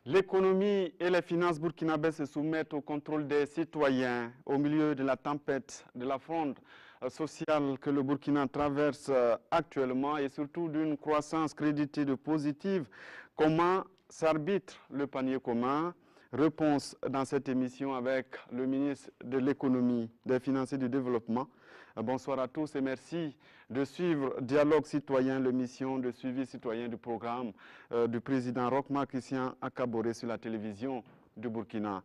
L'économie et les finances burkinabées se soumettent au contrôle des citoyens au milieu de la tempête, de la fronde sociale que le Burkina traverse actuellement et surtout d'une croissance créditive positive. Comment s'arbitre le panier commun? Réponse dans cette émission avec le ministre de l'Économie, des Finances et du Développement. Bonsoir à tous et merci de suivre Dialogue citoyen, l'émission de suivi citoyen du programme du président Roch-Marc Christian Kaboré sur la télévision du Burkina.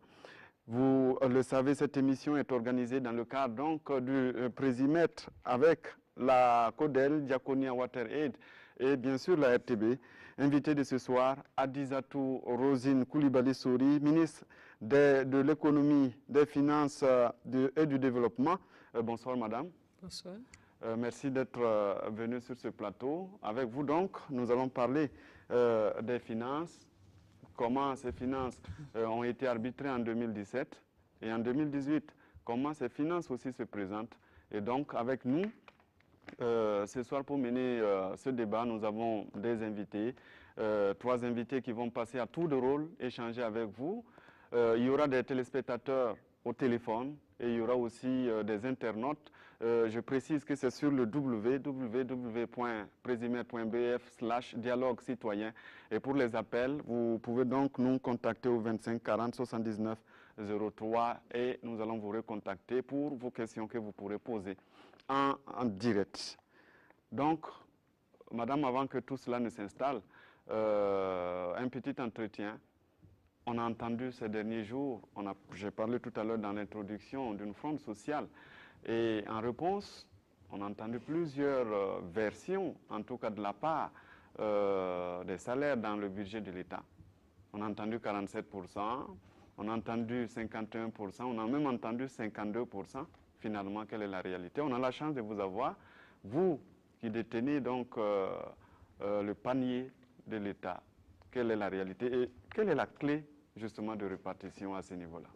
Vous le savez, cette émission est organisée dans le cadre donc du Présimètre avec la CODEL, Diaconia Water Aid et bien sûr la RTB. Invité de ce soir, Adizatou Rosine Koulibaly Souri, ministre de l'économie, des finances et du développement. Bonsoir madame. Bonsoir. Merci d'être venu sur ce plateau. Avec vous donc, nous allons parler des finances, comment ces finances ont été arbitrées en 2017 et en 2018, comment ces finances aussi se présentent. Et donc avec nous, ce soir pour mener ce débat, nous avons des invités, 3 invités qui vont passer à tour de rôle, échanger avec vous. Il y aura des téléspectateurs au téléphone et il y aura aussi des internautes. Je précise que c'est sur le www.presimer.bf/dialogue citoyen. Et pour les appels, vous pouvez donc nous contacter au 25 40 79 03 et nous allons vous recontacter pour vos questions que vous pourrez poser en direct. Donc, madame, avant que tout cela ne s'installe, un petit entretien. On a entendu ces derniers jours, j'ai parlé tout à l'heure dans l'introduction d'une fronde sociale. Et en réponse, on a entendu plusieurs versions, en tout cas de la part des salaires dans le budget de l'État. On a entendu 47%, on a entendu 51%, on a même entendu 52%. Finalement, quelle est la réalité? On a la chance de vous avoir, vous qui détenez donc le panier de l'État. Quelle est la réalité et quelle est la clé justement de répartition à ce niveau-là?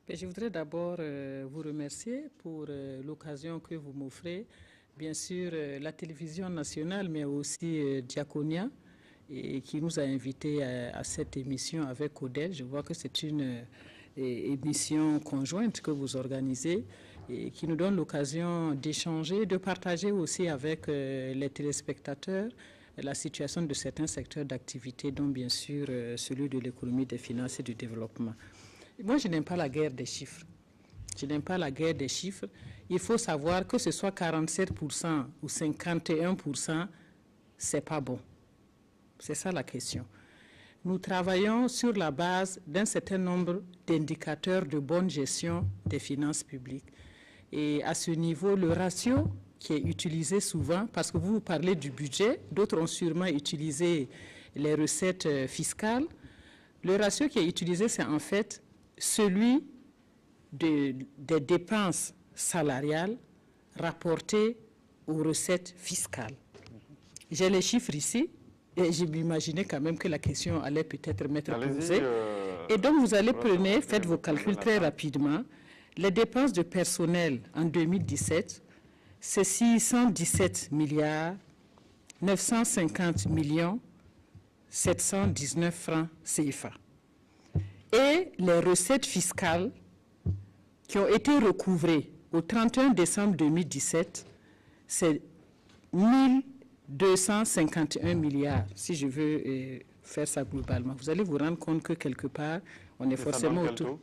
Je voudrais d'abord vous remercier pour l'occasion que vous m'offrez. Bien sûr, la télévision nationale, mais aussi Diaconia, et qui nous a invités à cette émission avec Odel. Je vois que c'est une émission conjointe que vous organisez et qui nous donne l'occasion d'échanger, de partager aussi avec les téléspectateurs la situation de certains secteurs d'activité, dont bien sûr celui de l'économie, des finances et du développement. Moi, je n'aime pas la guerre des chiffres. Je n'aime pas la guerre des chiffres. Il faut savoir que ce soit 47% ou 51%, c'est pas bon. C'est ça la question. Nous travaillons sur la base d'un certain nombre d'indicateurs de bonne gestion des finances publiques. Et à ce niveau, le ratio qui est utilisé souvent, parce que vous parlez du budget, d'autres ont sûrement utilisé les recettes fiscales. Le ratio qui est utilisé, c'est en fait celui des dépenses salariales rapportées aux recettes fiscales. J'ai les chiffres ici, et je m'imaginais quand même que la question allait peut-être m'être posée. Et donc vous allez faites vos calculs très rapidement. Les dépenses de personnel en 2017, c'est 617 milliards 950 millions 719 francs CFA. Et les recettes fiscales qui ont été recouvrées au 31 décembre 2017, c'est 1251 milliards, si je veux faire ça globalement. Vous allez vous rendre compte que quelque part, on est forcément autour.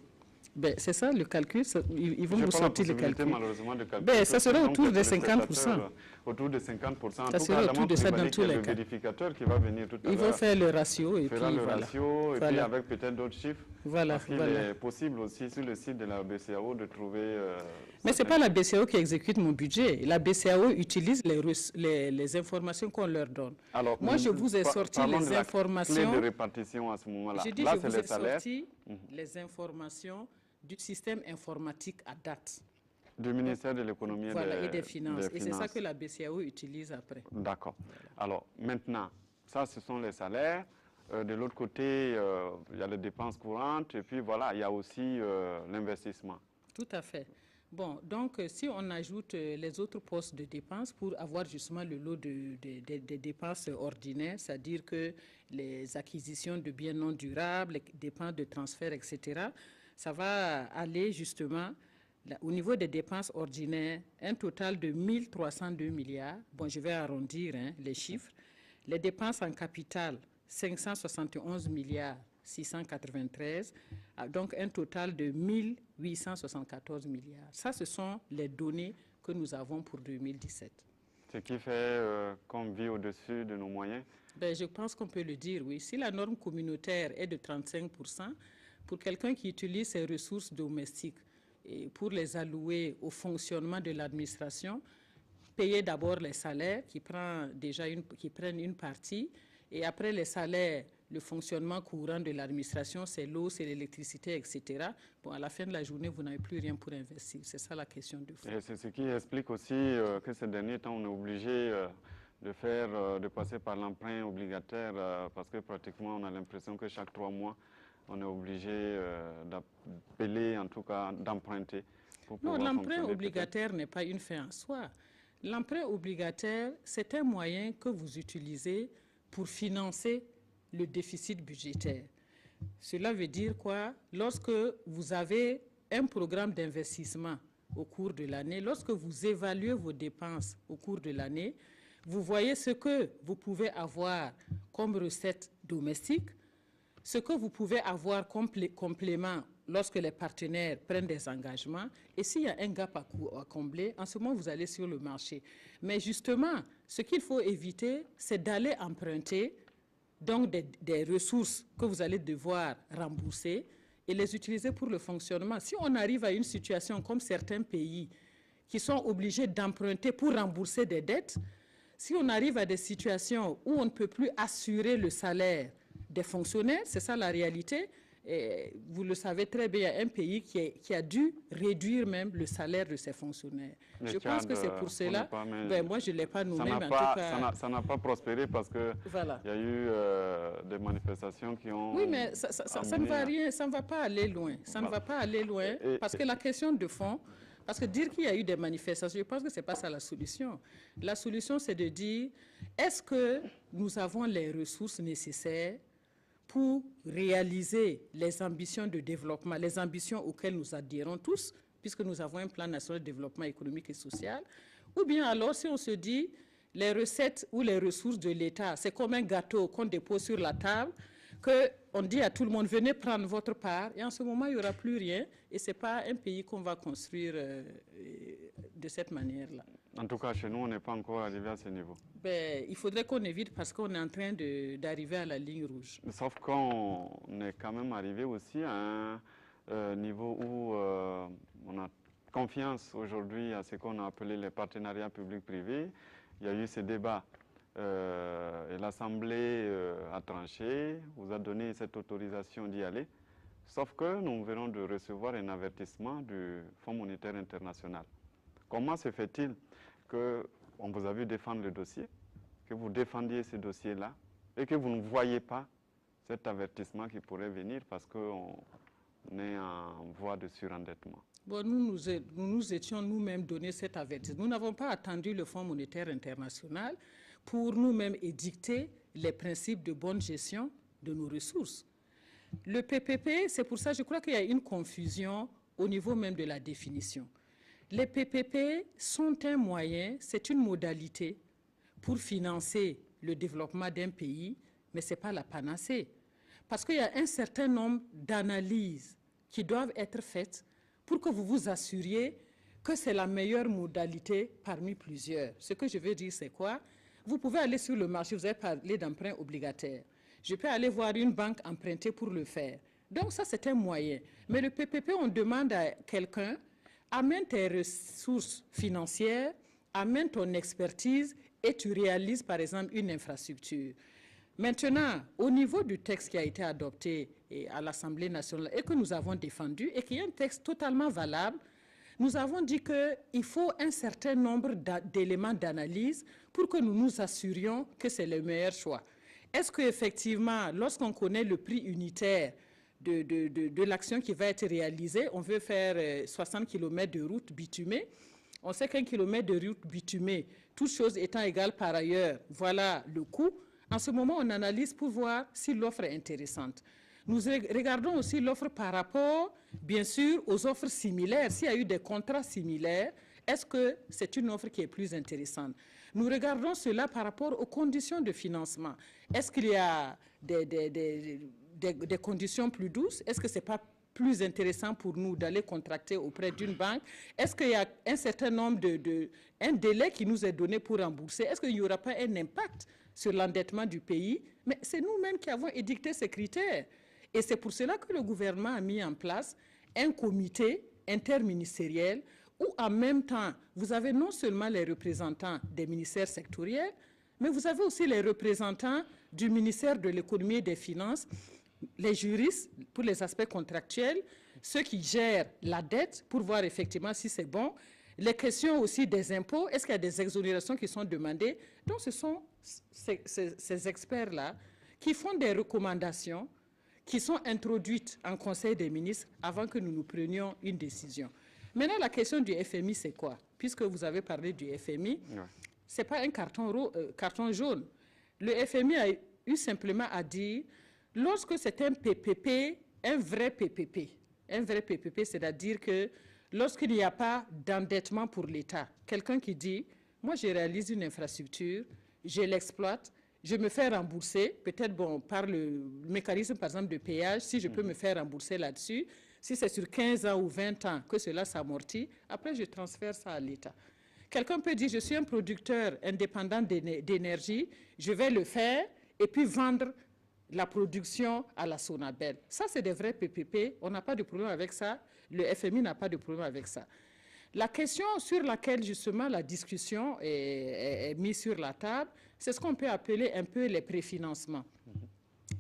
C'est ça le calcul, ils vont vous sortir le calcul. Malheureusement de calcul. Ça sera autour de 50%. Autour de 50%. Ça sera autour de ça dans tous les cas. Le vérificateur qui va venir tout à l'heure. Ils vont faire le ratio et puis le ratio et puis avec peut-être d'autres chiffres. Voilà. Parce qu'il est possible aussi sur le site de la BCEAO de trouver... Mais ce n'est pas la BCEAO qui exécute mon budget. La BCEAO utilise les informations qu'on leur donne. Alors, moi, je vous ai sorti les informations... Clé de répartition à ce moment-là. Je dis, je vous ai sorti les informations du système informatique à date. Du ministère de l'économie et des finances. Et c'est ça que la BCEAO utilise après. D'accord. Alors, maintenant, ça, ce sont les salaires. De l'autre côté, il y a les dépenses courantes. Et puis, voilà, il y a aussi l'investissement. Tout à fait. Bon, donc si on ajoute les autres postes de dépenses pour avoir justement le lot des dépenses ordinaires, c'est-à-dire que les acquisitions de biens non durables, les dépenses de transfert, etc., ça va aller justement au niveau des dépenses ordinaires, un total de 1 302 milliards. Bon, je vais arrondir les chiffres. Les dépenses en capital, 571 milliards 693, donc un total de 1 874 milliards. Ça, ce sont les données que nous avons pour 2017. Ce qui fait qu'on vit au-dessus de nos moyens? Ben, je pense qu'on peut le dire, oui. Si la norme communautaire est de 35%, pour quelqu'un qui utilise ses ressources domestiques et pour les allouer au fonctionnement de l'administration, payer d'abord les salaires qui prennent une partie, et après les salaires, le fonctionnement courant de l'administration, c'est l'eau, c'est l'électricité, etc. Bon, à la fin de la journée, vous n'avez plus rien pour investir. C'est ça la question de fond. Et c'est ce qui explique aussi que ces derniers temps, on est obligé de passer par l'emprunt obligataire parce que pratiquement, on a l'impression que chaque 3 mois, on est obligé d'appeler, en tout cas, d'emprunter. Non, l'emprunt obligataire n'est pas une fin en soi. L'emprunt obligataire, c'est un moyen que vous utilisez pour financer le déficit budgétaire. Cela veut dire quoi? Lorsque vous avez un programme d'investissement au cours de l'année, lorsque vous évaluez vos dépenses au cours de l'année, vous voyez ce que vous pouvez avoir comme recettes domestiques, ce que vous pouvez avoir comme complément lorsque les partenaires prennent des engagements, et s'il y a un gap à combler, en ce moment, vous allez sur le marché. Mais justement, ce qu'il faut éviter, c'est d'aller emprunter donc des ressources que vous allez devoir rembourser et les utiliser pour le fonctionnement. Si on arrive à une situation comme certains pays qui sont obligés d'emprunter pour rembourser des dettes, si on arrive à des situations où on ne peut plus assurer le salaire des fonctionnaires, c'est ça la réalité. Et vous le savez très bien, il y a un pays qui a dû réduire même le salaire de ses fonctionnaires. Je pense que c'est pour cela. Moi, je ne l'ai pas nommé, mais en tout cas... Ça n'a pas prospéré parce qu'il y a eu des manifestations qui ont... Oui, mais ça ne va rien, ça ne va pas aller loin. Ça ne va pas aller loin parce que la question de fond... Parce que dire qu'il y a eu des manifestations, je pense que ce n'est pas ça la solution. La solution, c'est de dire, est-ce que nous avons les ressources nécessaires pour réaliser les ambitions de développement, les ambitions auxquelles nous adhérons tous, puisque nous avons un plan national de développement économique et social, ou bien alors si on se dit les recettes ou les ressources de l'État, c'est comme un gâteau qu'on dépose sur la table, qu'on dit à tout le monde, venez prendre votre part, et en ce moment, il n'y aura plus rien, et ce n'est pas un pays qu'on va construire de cette manière-là. En tout cas, chez nous, on n'est pas encore arrivé à ce niveau. Il faudrait qu'on évite parce qu'on est en train d'arriver à la ligne rouge. Sauf qu'on est quand même arrivé aussi à un niveau où on a confiance aujourd'hui à ce qu'on a appelé les partenariats publics-privés. Il y a eu ces débats et l'Assemblée a tranché, vous a donné cette autorisation d'y aller. Sauf que nous venons de recevoir un avertissement du Fonds monétaire international. Comment se fait-il qu'on vous a vu défendre le dossier, que vous défendiez ce dossier-là et que vous ne voyez pas cet avertissement qui pourrait venir parce qu'on est en voie de surendettement? Bon, nous étions nous-mêmes donné cet avertissement. Nous n'avons pas attendu le Fonds monétaire international pour nous-mêmes édicter les principes de bonne gestion de nos ressources. Le PPP, c'est pour ça, je crois qu'il y a une confusion au niveau même de la définition. Les PPP sont un moyen, c'est une modalité pour financer le développement d'un pays, mais ce n'est pas la panacée. Parce qu'il y a un certain nombre d'analyses qui doivent être faites pour que vous vous assuriez que c'est la meilleure modalité parmi plusieurs. Ce que je veux dire, c'est quoi? Vous pouvez aller sur le marché, vous avez parlé d'emprunt obligataire. Je peux aller voir une banque emprunter pour le faire. Donc ça, c'est un moyen. Mais le PPP, on demande à quelqu'un, amène tes ressources financières, amène ton expertise et tu réalises par exemple une infrastructure. Maintenant, au niveau du texte qui a été adopté à l'Assemblée nationale et que nous avons défendu et qui est un texte totalement valable, nous avons dit qu'il faut un certain nombre d'éléments d'analyse pour que nous nous assurions que c'est le meilleur choix. Est-ce qu'effectivement, lorsqu'on connaît le prix unitaire de l'action qui va être réalisée. On veut faire 60 km de route bitumée. On sait qu'un kilomètre de route bitumée, toutes choses étant égales par ailleurs, voilà le coût. En ce moment, on analyse pour voir si l'offre est intéressante. Nous regardons aussi l'offre par rapport, bien sûr, aux offres similaires. S'il y a eu des contrats similaires, est-ce que c'est une offre qui est plus intéressante? Nous regardons cela par rapport aux conditions de financement. Est-ce qu'il y a des conditions plus douces? Est-ce que ce n'est pas plus intéressant pour nous d'aller contracter auprès d'une banque? Est-ce qu'il y a un certain nombre un délai qui nous est donné pour rembourser? Est-ce qu'il n'y aura pas un impact sur l'endettement du pays? Mais c'est nous-mêmes qui avons édicté ces critères. Et c'est pour cela que le gouvernement a mis en place un comité interministériel où en même temps, vous avez non seulement les représentants des ministères sectoriels, mais vous avez aussi les représentants du ministère de l'économie et des finances, les juristes pour les aspects contractuels, ceux qui gèrent la dette pour voir effectivement si c'est bon, les questions aussi des impôts, est-ce qu'il y a des exonérations qui sont demandées? Donc ce sont ces experts-là qui font des recommandations qui sont introduites en Conseil des ministres avant que nous prenions une décision. Maintenant, la question du FMI, c'est quoi? Puisque vous avez parlé du FMI, ce n'est pas un carton jaune. Le FMI a eu simplement à dire, lorsque c'est un PPP, un vrai PPP, c'est-à-dire que lorsqu'il n'y a pas d'endettement pour l'État, quelqu'un qui dit, moi je réalise une infrastructure, je l'exploite, je me fais rembourser, peut-être par le mécanisme par exemple de péage, si je peux me faire rembourser là-dessus, si c'est sur 15 ans ou 20 ans que cela s'amortit, après je transfère ça à l'État. Quelqu'un peut dire, je suis un producteur indépendant d'énergie, je vais le faire et puis vendre la production à la Sonabel. Ça, c'est des vrais PPP, on n'a pas de problème avec ça, le FMI n'a pas de problème avec ça. La question sur laquelle justement la discussion est mise sur la table, c'est ce qu'on peut appeler un peu les préfinancements.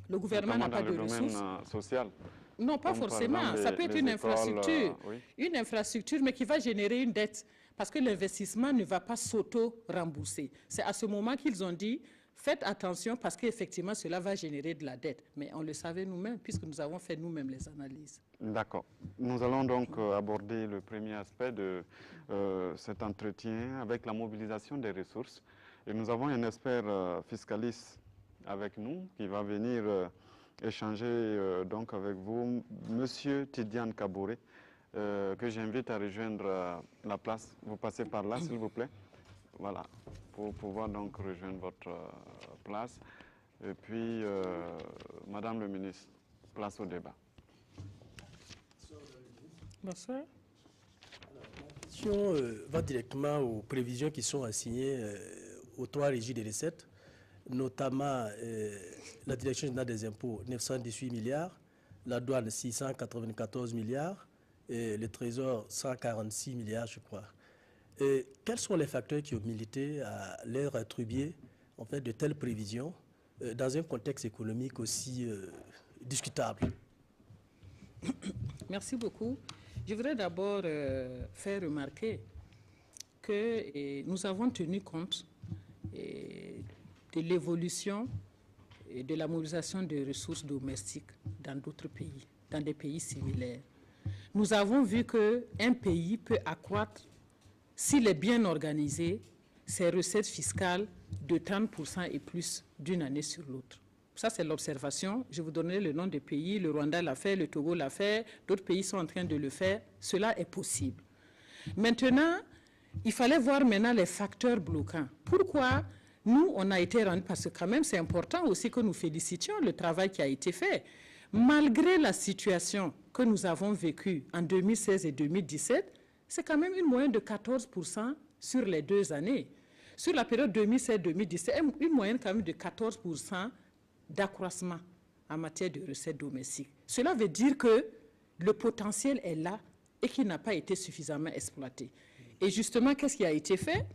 Le gouvernement n'a pas de ressources. Dans le domaine social. Non, pas forcément. Ça peut être une infrastructure. Une infrastructure, mais qui va générer une dette. Parce que l'investissement ne va pas s'auto-rembourser. C'est à ce moment qu'ils ont dit, faites attention parce qu'effectivement, cela va générer de la dette. Mais on le savait nous-mêmes, puisque nous avons fait nous-mêmes les analyses. D'accord. Nous allons donc aborder le premier aspect de cet entretien avec la mobilisation des ressources. Et nous avons un expert fiscaliste avec nous qui va venir échanger donc avec vous, Monsieur Tidiane Kaboré, que j'invite à rejoindre la place. Vous passez par là, s'il vous plaît. Voilà, pour pouvoir donc rejoindre votre place. Et puis, Madame le ministre, place au débat. Bonsoir. La question va directement aux prévisions qui sont assignées aux 3 régies des recettes, notamment la Direction générale des impôts, 918 milliards, la douane, 694 milliards, et le Trésor, 146 milliards, je crois. Et quels sont les facteurs qui ont milité à leur attribuer en fait, de telles prévisions dans un contexte économique aussi discutable? Merci beaucoup. Je voudrais d'abord faire remarquer que nous avons tenu compte de l'évolution et de la mobilisation des ressources domestiques dans d'autres pays, dans des pays similaires. Nous avons vu qu'un pays peut accroître, s'il est bien organisé, ses recettes fiscales de 30% et plus d'une année sur l'autre. Ça, c'est l'observation. Je vous donnerai le nom des pays. Le Rwanda l'a fait, le Togo l'a fait, d'autres pays sont en train de le faire. Cela est possible. Maintenant, il fallait voir maintenant les facteurs bloquants. Pourquoi nous, on a été rendus, parce que quand même, c'est important aussi que nous félicitions le travail qui a été fait. Malgré la situation que nous avons vécue en 2016 et 2017, c'est quand même une moyenne de 14% sur les 2 années. Sur la période 2016-2017, une moyenne quand même de 14% d'accroissement en matière de recettes domestiques. Cela veut dire que le potentiel est là et qu'il n'a pas été suffisamment exploité. Et justement, qu'est-ce qui a été fait?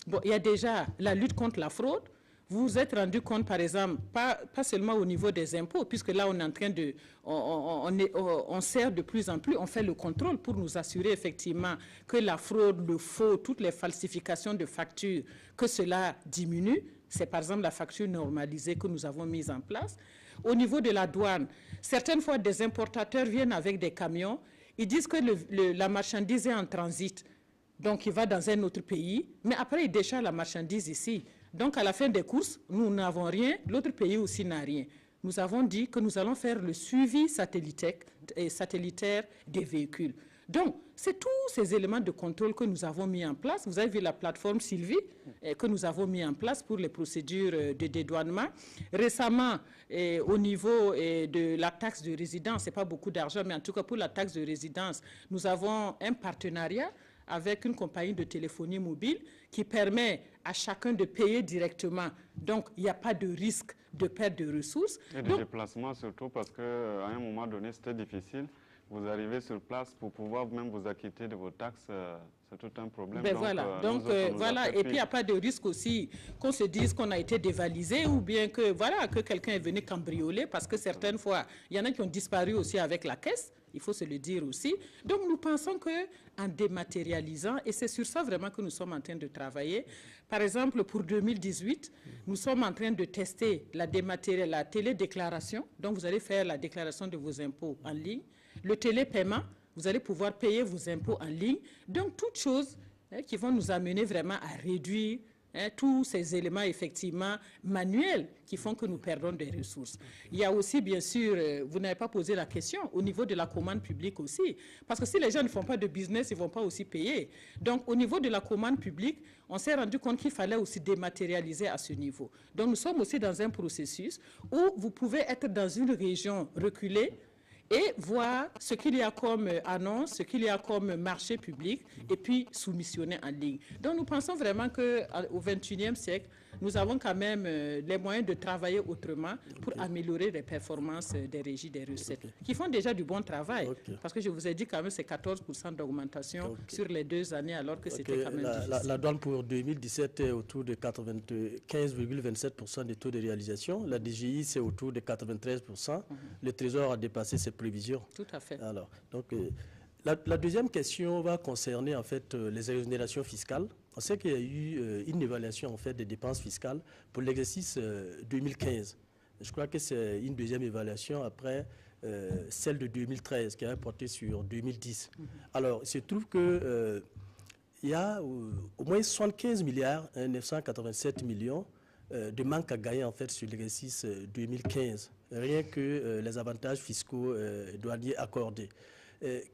Bon, il y a déjà la lutte contre la fraude. Vous vous êtes rendu compte, par exemple, pas seulement au niveau des impôts, puisque là, on est en train de... On sert de plus en plus, on fait le contrôle pour nous assurer effectivement que la fraude, le faux, toutes les falsifications de factures, que cela diminue. C'est par exemple la facture normalisée que nous avons mise en place. Au niveau de la douane, certaines fois, des importateurs viennent avec des camions. Ils disent que la marchandise est en transit. Donc, il va dans un autre pays, mais après, il décharge la marchandise ici. Donc, à la fin des courses, nous n'avons rien, l'autre pays aussi n'a rien. Nous avons dit que nous allons faire le suivi satellitaire des véhicules. Donc, c'est tous ces éléments de contrôle que nous avons mis en place. Vous avez vu la plateforme Sylvie que nous avons mis en place pour les procédures de dédouanement. Récemment, au niveau de la taxe de résidence, ce n'est pas beaucoup d'argent, mais en tout cas pour la taxe de résidence, nous avons un partenariat avec une compagnie de téléphonie mobile qui permet à chacun de payer directement. Donc, il n'y a pas de risque de perte de ressources. Et de déplacement surtout parce qu'à un moment donné, c'était difficile. Vous arrivez sur place pour pouvoir même vous acquitter de vos taxes, c'est tout un problème. Ben voilà, et puis il n'y a pas de risque aussi qu'on se dise qu'on a été dévalisé ou bien que, voilà, que quelqu'un est venu cambrioler parce que certaines fois, il y en a qui ont disparu aussi avec la caisse, il faut se le dire aussi. Donc nous pensons qu'en dématérialisant, et c'est sur ça vraiment que nous sommes en train de travailler, par exemple pour 2018, nous sommes en train de tester la télédéclaration, donc vous allez faire la déclaration de vos impôts en ligne. Le télépaiement, vous allez pouvoir payer vos impôts en ligne. Donc, toutes choses qui vont nous amener vraiment à réduire tous ces éléments, effectivement, manuels qui font que nous perdons des ressources. Il y a aussi, bien sûr, vous n'avez pas posé la question, au niveau de la commande publique aussi. Parce que si les gens ne font pas de business, ils ne vont pas aussi payer. Donc, au niveau de la commande publique, on s'est rendu compte qu'il fallait aussi dématérialiser à ce niveau. Donc, nous sommes aussi dans un processus où vous pouvez être dans une région reculée, et voir ce qu'il y a comme annonce, ce qu'il y a comme marché public, et puis soumissionner en ligne. Donc nous pensons vraiment qu'au XXIe siècle, nous avons quand même les moyens de travailler autrement pour améliorer les performances des régies des recettes, qui font déjà du bon travail. Parce que je vous ai dit quand même c'est 14% d'augmentation sur les 2 années, alors que c'était quand même difficile. La douane pour 2017 est autour de 95,27% des taux de réalisation. La DGI, c'est autour de 93%. Le Trésor a dépassé ses prévisions. Tout à fait. Alors, donc, la deuxième question va concerner en fait les exonérations fiscales. On sait qu'il y a eu une évaluation en fait des dépenses fiscales pour l'exercice 2015. Je crois que c'est une deuxième évaluation après celle de 2013 qui a porté sur 2010. Alors, il se trouve que il y a au moins 75 milliards 987 millions de manque à gagner en fait sur l'exercice 2015. Rien que les avantages fiscaux douaniers accordés.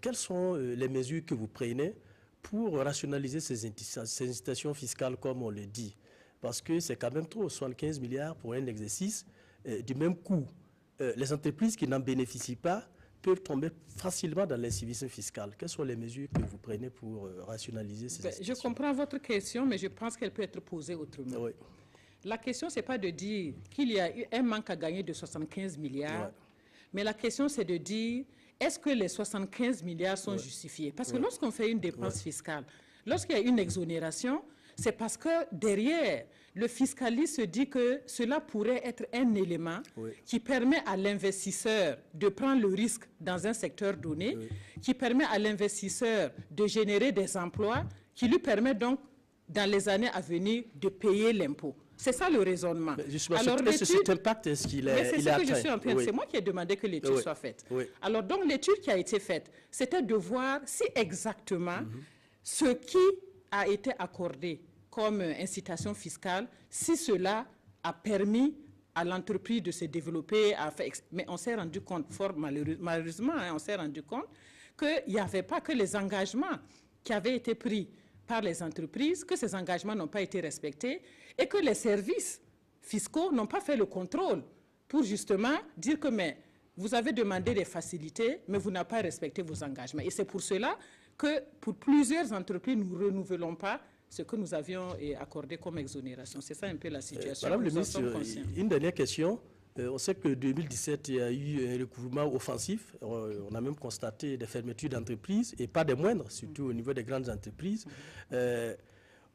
Quelles sont les mesures que vous prenez pour rationaliser ces incitations fiscales, comme on le dit? Parce que c'est quand même trop, 75 milliards pour un exercice. Du même coup, les entreprises qui n'en bénéficient pas peuvent tomber facilement dans l'incivisme fiscal. Quelles sont les mesures que vous prenez pour rationaliser ces incitations? Je comprends votre question, mais je pense qu'elle peut être posée autrement. Oui. La question, ce n'est pas de dire qu'il y a eu un manque à gagner de 75 milliards, mais la question, c'est de dire, est-ce que les 75 milliards sont justifiés? Parce que lorsqu'on fait une dépense fiscale, lorsqu'il y a une exonération, c'est parce que derrière, le fiscaliste se dit que cela pourrait être un élément qui permet à l'investisseur de prendre le risque dans un secteur donné, qui permet à l'investisseur de générer des emplois, qui lui permet donc, dans les années à venir, de payer l'impôt. C'est ça le raisonnement. Alors, cet impact, est-ce qu'il est c'est ce que je suis en train de... C'est moi qui ai demandé que l'étude soit faite. Alors, donc, l'étude qui a été faite, c'était de voir si exactement ce qui a été accordé comme incitation fiscale, si cela a permis à l'entreprise de se développer. Mais on s'est rendu compte, fort malheureusement, on s'est rendu compte qu'il n'y avait pas que les engagements qui avaient été pris par les entreprises, que ces engagements n'ont pas été respectés et que les services fiscaux n'ont pas fait le contrôle pour justement dire que vous avez demandé des facilités, mais vous n'avez pas respecté vos engagements. Et c'est pour cela que pour plusieurs entreprises, nous ne renouvelons pas ce que nous avions accordé comme exonération. C'est ça un peu la situation. Madame le ministre, une dernière question. On sait que 2017, il y a eu un recouvrement offensif. On a même constaté des fermetures d'entreprises, et pas des moindres, surtout au niveau des grandes entreprises.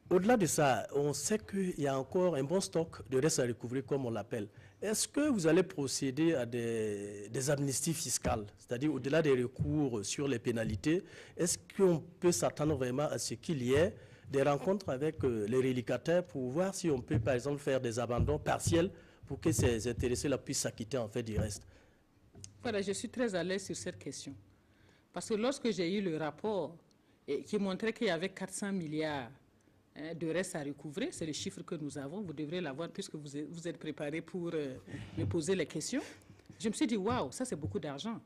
Au-delà de ça, on sait qu'il y a encore un bon stock de restes à recouvrer, comme on l'appelle. Est-ce que vous allez procéder à des amnisties fiscales, c'est-à-dire au-delà des recours sur les pénalités, est-ce qu'on peut s'attendre vraiment à ce qu'il y ait des rencontres avec les relicataires pour voir si on peut, par exemple, faire des abandons partiels pour que ces intéressés-là puissent s'acquitter en fait du reste? Voilà, je suis très à l'aise sur cette question. Parce que lorsque j'ai eu le rapport qui montrait qu'il y avait 400 milliards de reste à recouvrer, c'est le chiffre que nous avons, vous devrez l'avoir puisque vous êtes préparé pour me poser les questions. Je me suis dit, waouh, ça c'est beaucoup d'argent.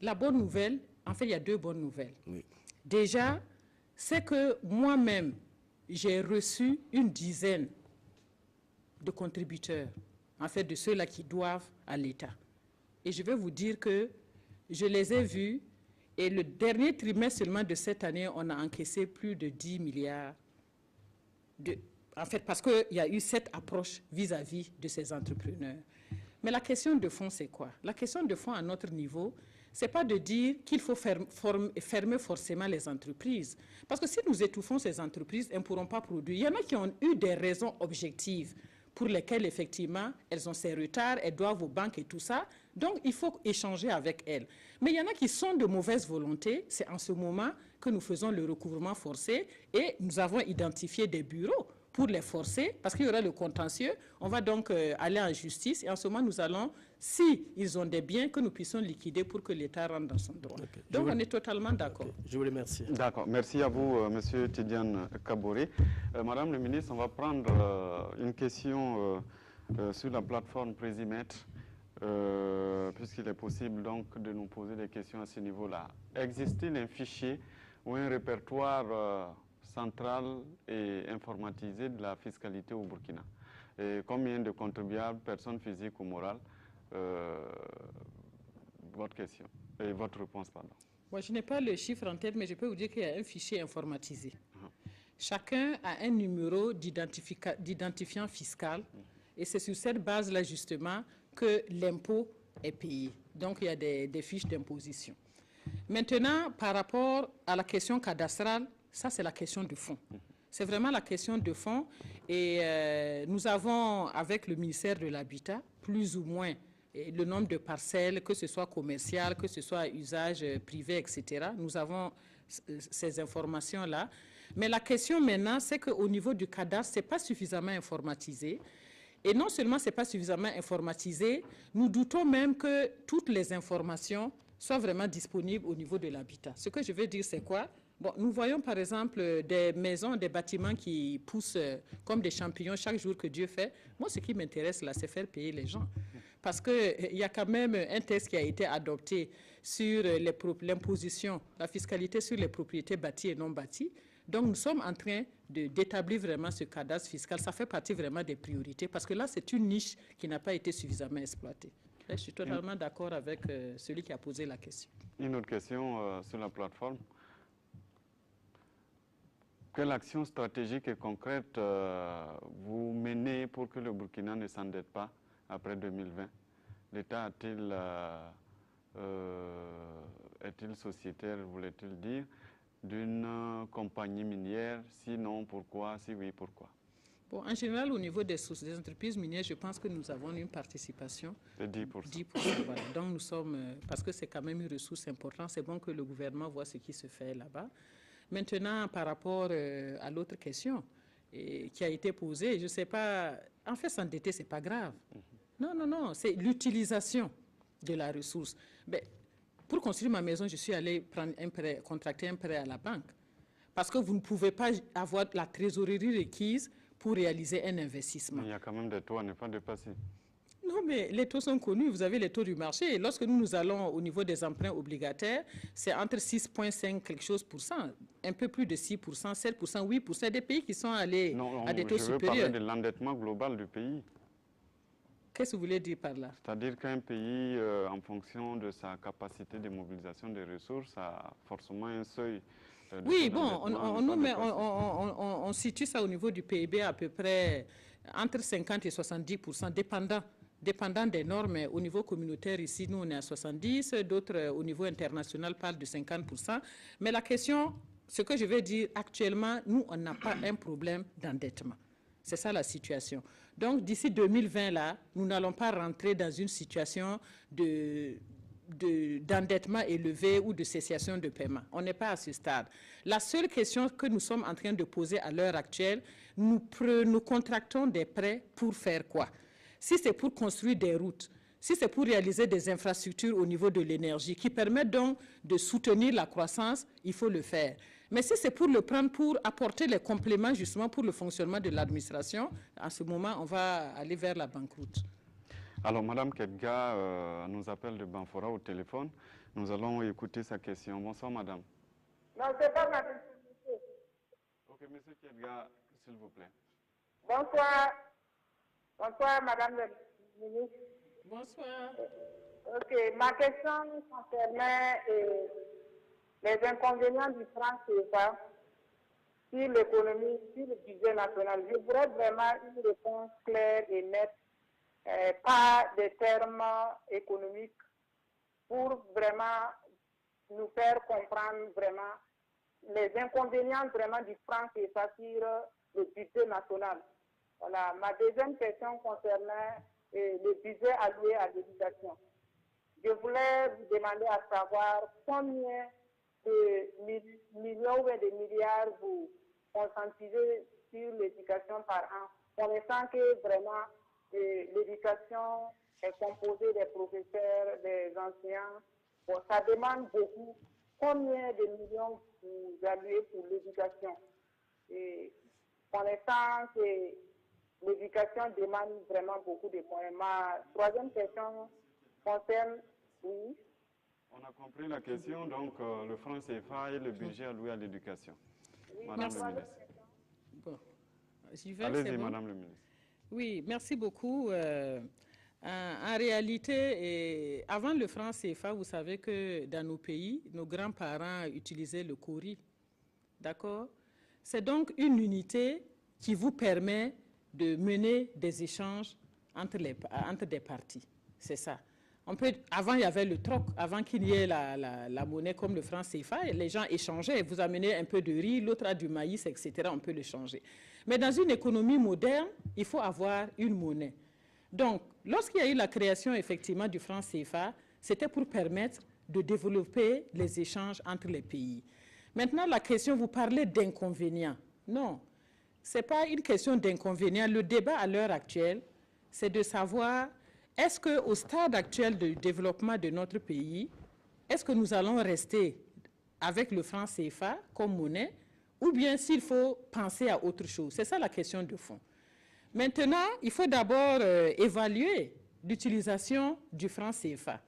La bonne nouvelle, en fait, il y a deux bonnes nouvelles. Oui. Déjà, c'est que moi-même, j'ai reçu une dizaine de contributeurs, en fait, de ceux-là qui doivent à l'État. Et je vais vous dire que je les ai vus, et le dernier trimestre seulement de cette année, on a encaissé plus de 10 milliards. En fait, parce qu'il y a eu cette approche vis-à-vis de ces entrepreneurs. Mais la question de fond, c'est quoi? La question de fond à notre niveau, ce n'est pas de dire qu'il faut fermer forcément les entreprises. Parce que si nous étouffons ces entreprises, elles ne pourront pas produire. Il y en a qui ont eu des raisons objectives pour lesquelles, effectivement, elles ont ces retards, elles doivent aux banques et tout ça. Donc, il faut échanger avec elles. Mais il y en a qui sont de mauvaise volonté. C'est en ce moment que nous faisons le recouvrement forcé et nous avons identifié des bureaux pour les forcer, parce qu'il y aura le contentieux. On va donc aller en justice et en ce moment, nous allons, si ils ont des biens, que nous puissions liquider pour que l'État rentre dans son droit. Okay. Donc, on est totalement d'accord. Okay. Je vous remercie. D'accord. Merci à vous, Monsieur Tidiane Kaboré. Madame le ministre, on va prendre une question sur la plateforme Présimètre, puisqu'il est possible donc de nous poser des questions à ce niveau-là. Existe-t-il un fichier ou un répertoire centrale et informatisée de la fiscalité au Burkina? Et combien de contribuables, personnes physiques ou morales? Votre question et votre réponse, pardon. Moi, je n'ai pas le chiffre en tête, mais je peux vous dire qu'il y a un fichier informatisé. Chacun a un numéro d'identifiant fiscal et c'est sur cette base-là, justement, que l'impôt est payé. Donc, il y a des fiches d'imposition. Maintenant, par rapport à la question cadastrale, ça, c'est la question de fond. C'est vraiment la question de fond. Et nous avons, avec le ministère de l'Habitat, plus ou moins le nombre de parcelles, que ce soit commercial, que ce soit à usage privé, etc. Nous avons ces informations-là. Mais la question maintenant, c'est qu'au niveau du cadastre, ce n'est pas suffisamment informatisé. Et non seulement ce n'est pas suffisamment informatisé, nous doutons même que toutes les informations soient vraiment disponibles au niveau de l'habitat. Ce que je veux dire, c'est quoi? Bon, nous voyons par exemple des maisons, des bâtiments qui poussent comme des champignons chaque jour que Dieu fait. Moi, ce qui m'intéresse là, c'est faire payer les gens. Parce qu'il y a quand même un texte qui a été adopté sur l'imposition, la fiscalité sur les propriétés bâties et non bâties. Donc, nous sommes en train d'établir vraiment ce cadastre fiscal. Ça fait partie vraiment des priorités parce que là, c'est une niche qui n'a pas été suffisamment exploitée. Là, je suis totalement d'accord avec celui qui a posé la question. Une autre question sur la plateforme. Quelle action stratégique et concrète vous menez pour que le Burkina ne s'endette pas après 2020? L'État est-il sociétaire, voulait-il dire, d'une compagnie minière? Sinon, pourquoi? Si oui, pourquoi? Bon, en général, au niveau des entreprises minières, je pense que nous avons une participation de 10%. 10%, voilà. Donc, nous sommes, parce que c'est quand même une ressource importante, c'est bon que le gouvernement voit ce qui se fait là-bas. Maintenant, par rapport à l'autre question qui a été posée, je ne sais pas, en fait, s'endetter, ce n'est pas grave. Non, non, non, c'est l'utilisation de la ressource. Mais pour construire ma maison, je suis allé prendre un prêt, contracter un prêt à la banque. Parce que vous ne pouvez pas avoir la trésorerie requise pour réaliser un investissement. Mais il y a quand même des taux à ne pas dépasser. Non, mais les taux sont connus. Vous avez les taux du marché. Et lorsque nous allons au niveau des emprunts obligataires, c'est entre 6,5 quelque chose pour cent, un peu plus de 6%, 7%, 8%, des pays qui sont allés à des taux supérieurs. Je veux parler de l'endettement global du pays. Qu'est-ce que vous voulez dire par là? C'est-à-dire qu'un pays, en fonction de sa capacité de mobilisation des ressources, a forcément un seuil. Oui, bon, on situe ça au niveau du PIB à peu près entre 50 et 70%, dépendant des normes. Au niveau communautaire, ici, nous, on est à 70%, d'autres au niveau international parlent de 50%. Mais la question, ce que je veux dire, actuellement, nous, on n'a pas un problème d'endettement. C'est ça la situation. Donc, d'ici 2020, là, nous n'allons pas rentrer dans une situation d'endettement élevé ou de cessation de paiement. On n'est pas à ce stade. La seule question que nous sommes en train de poser à l'heure actuelle, nous contractons des prêts pour faire quoi? si c'est pour construire des routes, si c'est pour réaliser des infrastructures au niveau de l'énergie qui permettent donc de soutenir la croissance, il faut le faire. Mais si c'est pour le prendre pour apporter les compléments justement pour le fonctionnement de l'administration, à ce moment, on va aller vers la banqueroute. Alors, Mme Kedga nous appelle de Banfora au téléphone. Nous allons écouter sa question. Bonsoir, Madame. Non, c'est pas ma question. Ok, Monsieur Kedga, s'il vous plaît. Bonsoir. Bonsoir, Madame la ministre. Bonsoir. Ok, ma question concernait les inconvénients du franc CFA sur l'économie, sur le budget national. Je voudrais vraiment une réponse claire et nette, pas des termes économiques, pour vraiment nous faire comprendre vraiment les inconvénients vraiment du franc CFA sur le budget national. Voilà. Ma deuxième question concernait le budget alloué à l'éducation. Je voulais vous demander à savoir combien de millions ou de milliards vous conscientisez sur l'éducation par an, connaissant que vraiment l'éducation est composée des professeurs, des enseignants. Bon, ça demande beaucoup. Combien de millions vous allouez pour l'éducation? Et connaissant que l'éducation demande vraiment beaucoup de moyens. Ma troisième question concerne, oui. On a compris la question, donc le franc CFA et le budget alloué à l'éducation. Oui, Madame le ministre. Bon. Allez-y, Madame le ministre. Oui, merci beaucoup. En réalité, avant le franc CFA, vous savez que dans nos pays, nos grands-parents utilisaient le Kori. D'accord? C'est donc une unité qui vous permet de mener des échanges entre des parties. C'est ça. Avant, il y avait le troc. Avant qu'il y ait la monnaie comme le franc CFA, les gens échangeaient. Vous amenez un peu de riz, l'autre a du maïs, etc. On peut le changer. Mais dans une économie moderne, il faut avoir une monnaie. Donc, lorsqu'il y a eu la création, effectivement, du franc CFA, c'était pour permettre de développer les échanges entre les pays. Maintenant, la question, vous parlez d'inconvénients. Non, ce n'est pas une question d'inconvénients. Le débat à l'heure actuelle, c'est de savoir, est-ce qu'au stade actuel de développement de notre pays, est-ce que nous allons rester avec le franc CFA comme monnaie, ou bien s'il faut penser à autre chose? C'est ça la question de fond. Maintenant, il faut d'abord évaluer l'utilisation du franc CFA.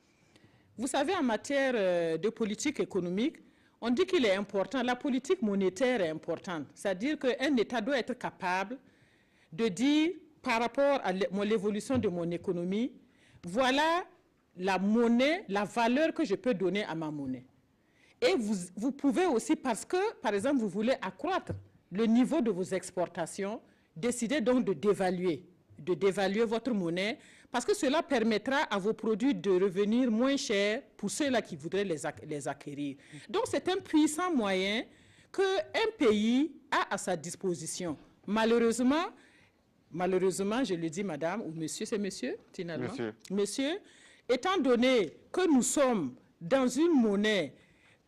Vous savez, en matière de politique économique, on dit qu'il est important, la politique monétaire est importante. C'est-à-dire qu'un État doit être capable de dire, par rapport à l'évolution de mon économie, voilà la monnaie, la valeur que je peux donner à ma monnaie. Et vous pouvez aussi, parce que, par exemple, vous voulez accroître le niveau de vos exportations, décider donc de dévaluer votre monnaie, parce que cela permettra à vos produits de revenir moins chers pour ceux-là qui voudraient les acquérir. Donc, c'est un puissant moyen qu'un pays a à sa disposition. Malheureusement, je le dis madame ou monsieur, c'est monsieur finalement? Monsieur, étant donné que nous sommes dans une monnaie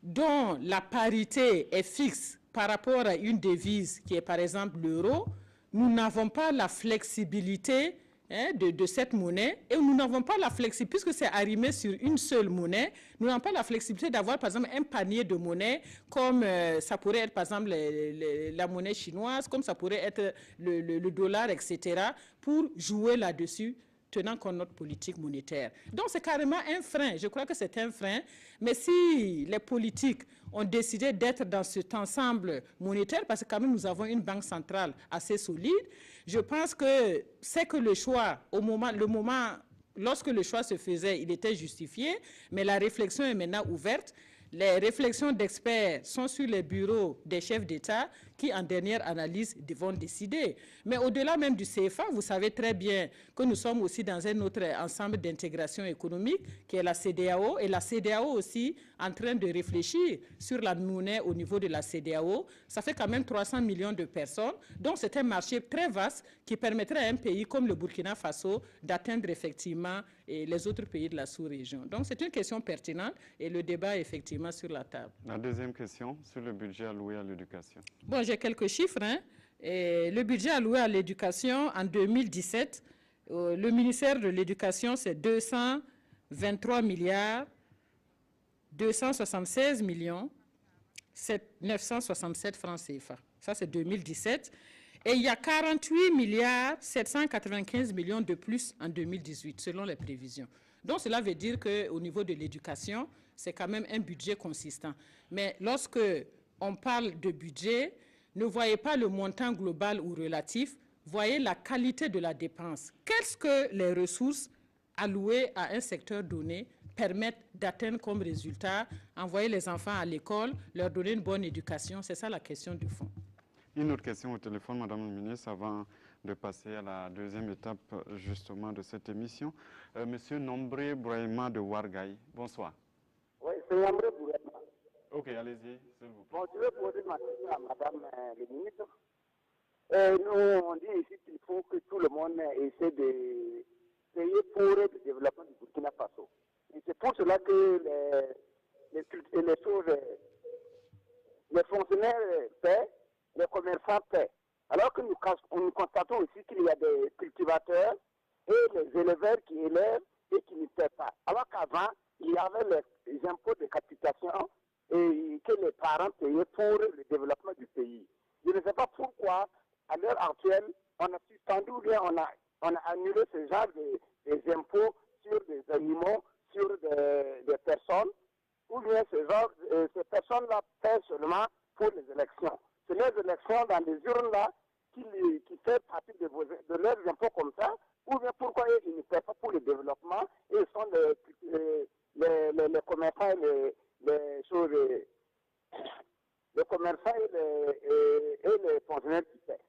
dont la parité est fixe par rapport à une devise qui est par exemple l'euro, nous n'avons pas la flexibilité de cette monnaie et nous n'avons pas la flexibilité, puisque c'est arrimé sur une seule monnaie, nous n'avons pas la flexibilité d'avoir par exemple un panier de monnaie comme ça pourrait être par exemple la monnaie chinoise, comme ça pourrait être le dollar, etc., pour jouer là-dessus, tenant compte de notre politique monétaire. Donc c'est carrément un frein, je crois que c'est un frein, mais si les politiques ont décidé d'être dans cet ensemble monétaire, parce que quand même nous avons une banque centrale assez solide, je pense que c'est que le choix, lorsque le choix se faisait, il était justifié, mais la réflexion est maintenant ouverte. Les réflexions d'experts sont sur les bureaux des chefs d'État qui, en dernière analyse, vont décider. Mais au-delà même du CFA, vous savez très bien que nous sommes aussi dans un autre ensemble d'intégration économique qui est la CEDEAO, et la CEDEAO aussi en train de réfléchir sur la monnaie au niveau de la CEDEAO. Ça fait quand même 300 millions de personnes, donc c'est un marché très vaste qui permettrait à un pays comme le Burkina Faso d'atteindre effectivement les autres pays de la sous-région. Donc c'est une question pertinente et le débat est effectivement sur la table. La deuxième question sur le budget alloué à l'éducation. Bon, j'ai quelques chiffres. Et le budget alloué à l'éducation en 2017 Le ministère de l'Éducation, c'est 223 milliards 276 millions 967 francs CFA. Ça, c'est 2017. Et il y a 48 milliards 795 millions de plus en 2018, selon les prévisions. Donc, cela veut dire qu'au niveau de l'éducation, c'est quand même un budget consistant. Mais lorsque on parle de budget, ne voyez pas le montant global ou relatif, voyez la qualité de la dépense. Qu'est-ce que les ressources allouées à un secteur donné permettent d'atteindre comme résultat? Envoyer les enfants à l'école, leur donner une bonne éducation, c'est ça la question du fond. Une autre question au téléphone, Madame la Ministre, avant de passer à la deuxième étape justement de cette émission. Monsieur Nombré Brahima de Wargaï, bonsoir. Oui, c'est Nombré Brahima. Ok, allez-y, s'il vous plaît. Bon, je vais poser ma question à Madame le ministre. Nous, on dit ici qu'il faut que tout le monde essaie de payer pour le développement du Burkina Faso. Et c'est pour cela que les fonctionnaires paient, les commerçants paient. Alors que nous constatons aussi qu'il y a des cultivateurs et les éleveurs qui élèvent et qui ne paient pas. Alors qu'avant, il y avait les impôts de capitation et que les parents payaient pour le développement du pays. Je ne sais pas pourquoi, à l'heure actuelle, on a suspendu ou bien on a annulé ce genre des impôts sur des animaux, sur des personnes, ou bien ces personnes-là paient seulement pour les élections. C'est les élections dans les urnes-là qui fait partie de leurs impôts comme ça, ou bien pourquoi ils ne paient pas pour le développement, et ils sont les commerçants et les commerçants et les fonctionnaires qui paient.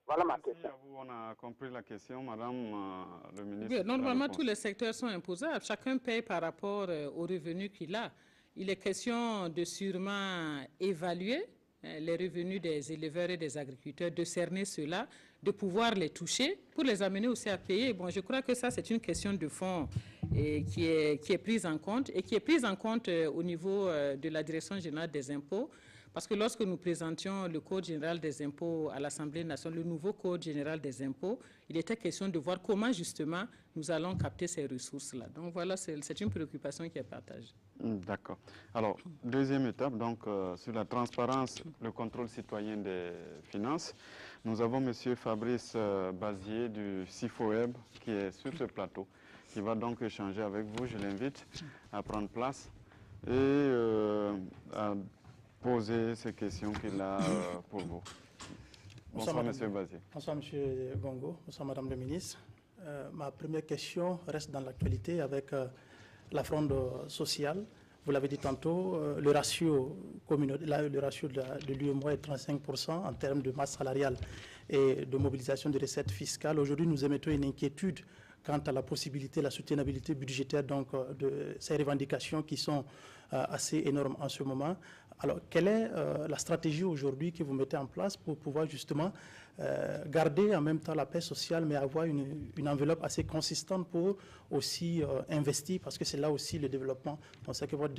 Voilà ma question. À vous, on a compris la question, Madame le ministre. Oui, normalement, tous les secteurs sont imposables. Chacun paye par rapport aux revenus qu'il a. Il est question de sûrement évaluer les revenus des éleveurs et des agriculteurs, de cerner cela, de pouvoir les toucher pour les amener aussi à payer. Bon, je crois que ça, c'est une question de fond qui est prise en compte et qui est prise en compte au niveau de la Direction générale des impôts. Parce que lorsque nous présentions le Code général des impôts à l'Assemblée nationale, le nouveau Code général des impôts, il était question de voir comment justement nous allons capter ces ressources-là. Donc voilà, c'est une préoccupation qui est partagée. D'accord. Alors, deuxième étape, donc sur la transparence, le contrôle citoyen des finances. Nous avons M. Fabrice Bazier du CIFOEB qui est sur ce plateau, qui va donc échanger avec vous. Je l'invite à prendre place et à poser ces questions qu'il a pour vous. Bonsoir, M. Bazier. Bonsoir, M. Gongo. Bonsoir, Madame le ministre. Ma première question reste dans l'actualité avec la fronde sociale. Vous l'avez dit tantôt, le ratio de l'UEMOA est 35% en termes de masse salariale et de mobilisation de recettes fiscales. Aujourd'hui, nous émettons une inquiétude quant à la possibilité, la soutenabilité budgétaire donc, de ces revendications qui sont assez énormes en ce moment. Alors, quelle est la stratégie aujourd'hui que vous mettez en place pour pouvoir justement garder en même temps la paix sociale, mais avoir une enveloppe assez consistante pour aussi investir, parce que c'est là aussi le développement. On sait que votre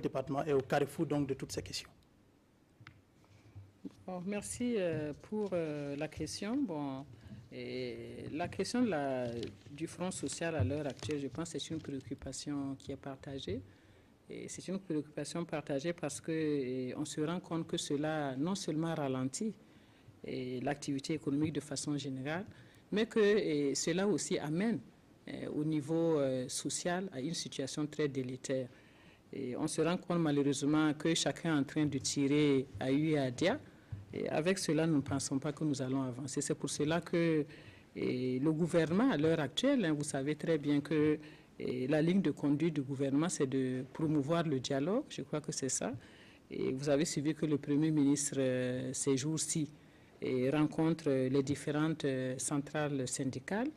département est au carrefour donc, de toutes ces questions. Bon, merci pour la question. Bon, et la question du Front social à l'heure actuelle, je pense que c'est une préoccupation qui est partagée. C'est une préoccupation partagée parce qu'on se rend compte que cela non seulement ralentit l'activité économique de façon générale, mais que cela aussi amène au niveau social à une situation très délétère. Et on se rend compte malheureusement que chacun est en train de tirer à huit et à dia. Et avec cela, nous ne pensons pas que nous allons avancer. C'est pour cela que le gouvernement, à l'heure actuelle, vous savez très bien que la ligne de conduite du gouvernement, c'est de promouvoir le dialogue. Je crois que c'est ça. Et vous avez suivi que le Premier ministre, ces jours-ci, rencontre les différentes centrales syndicales.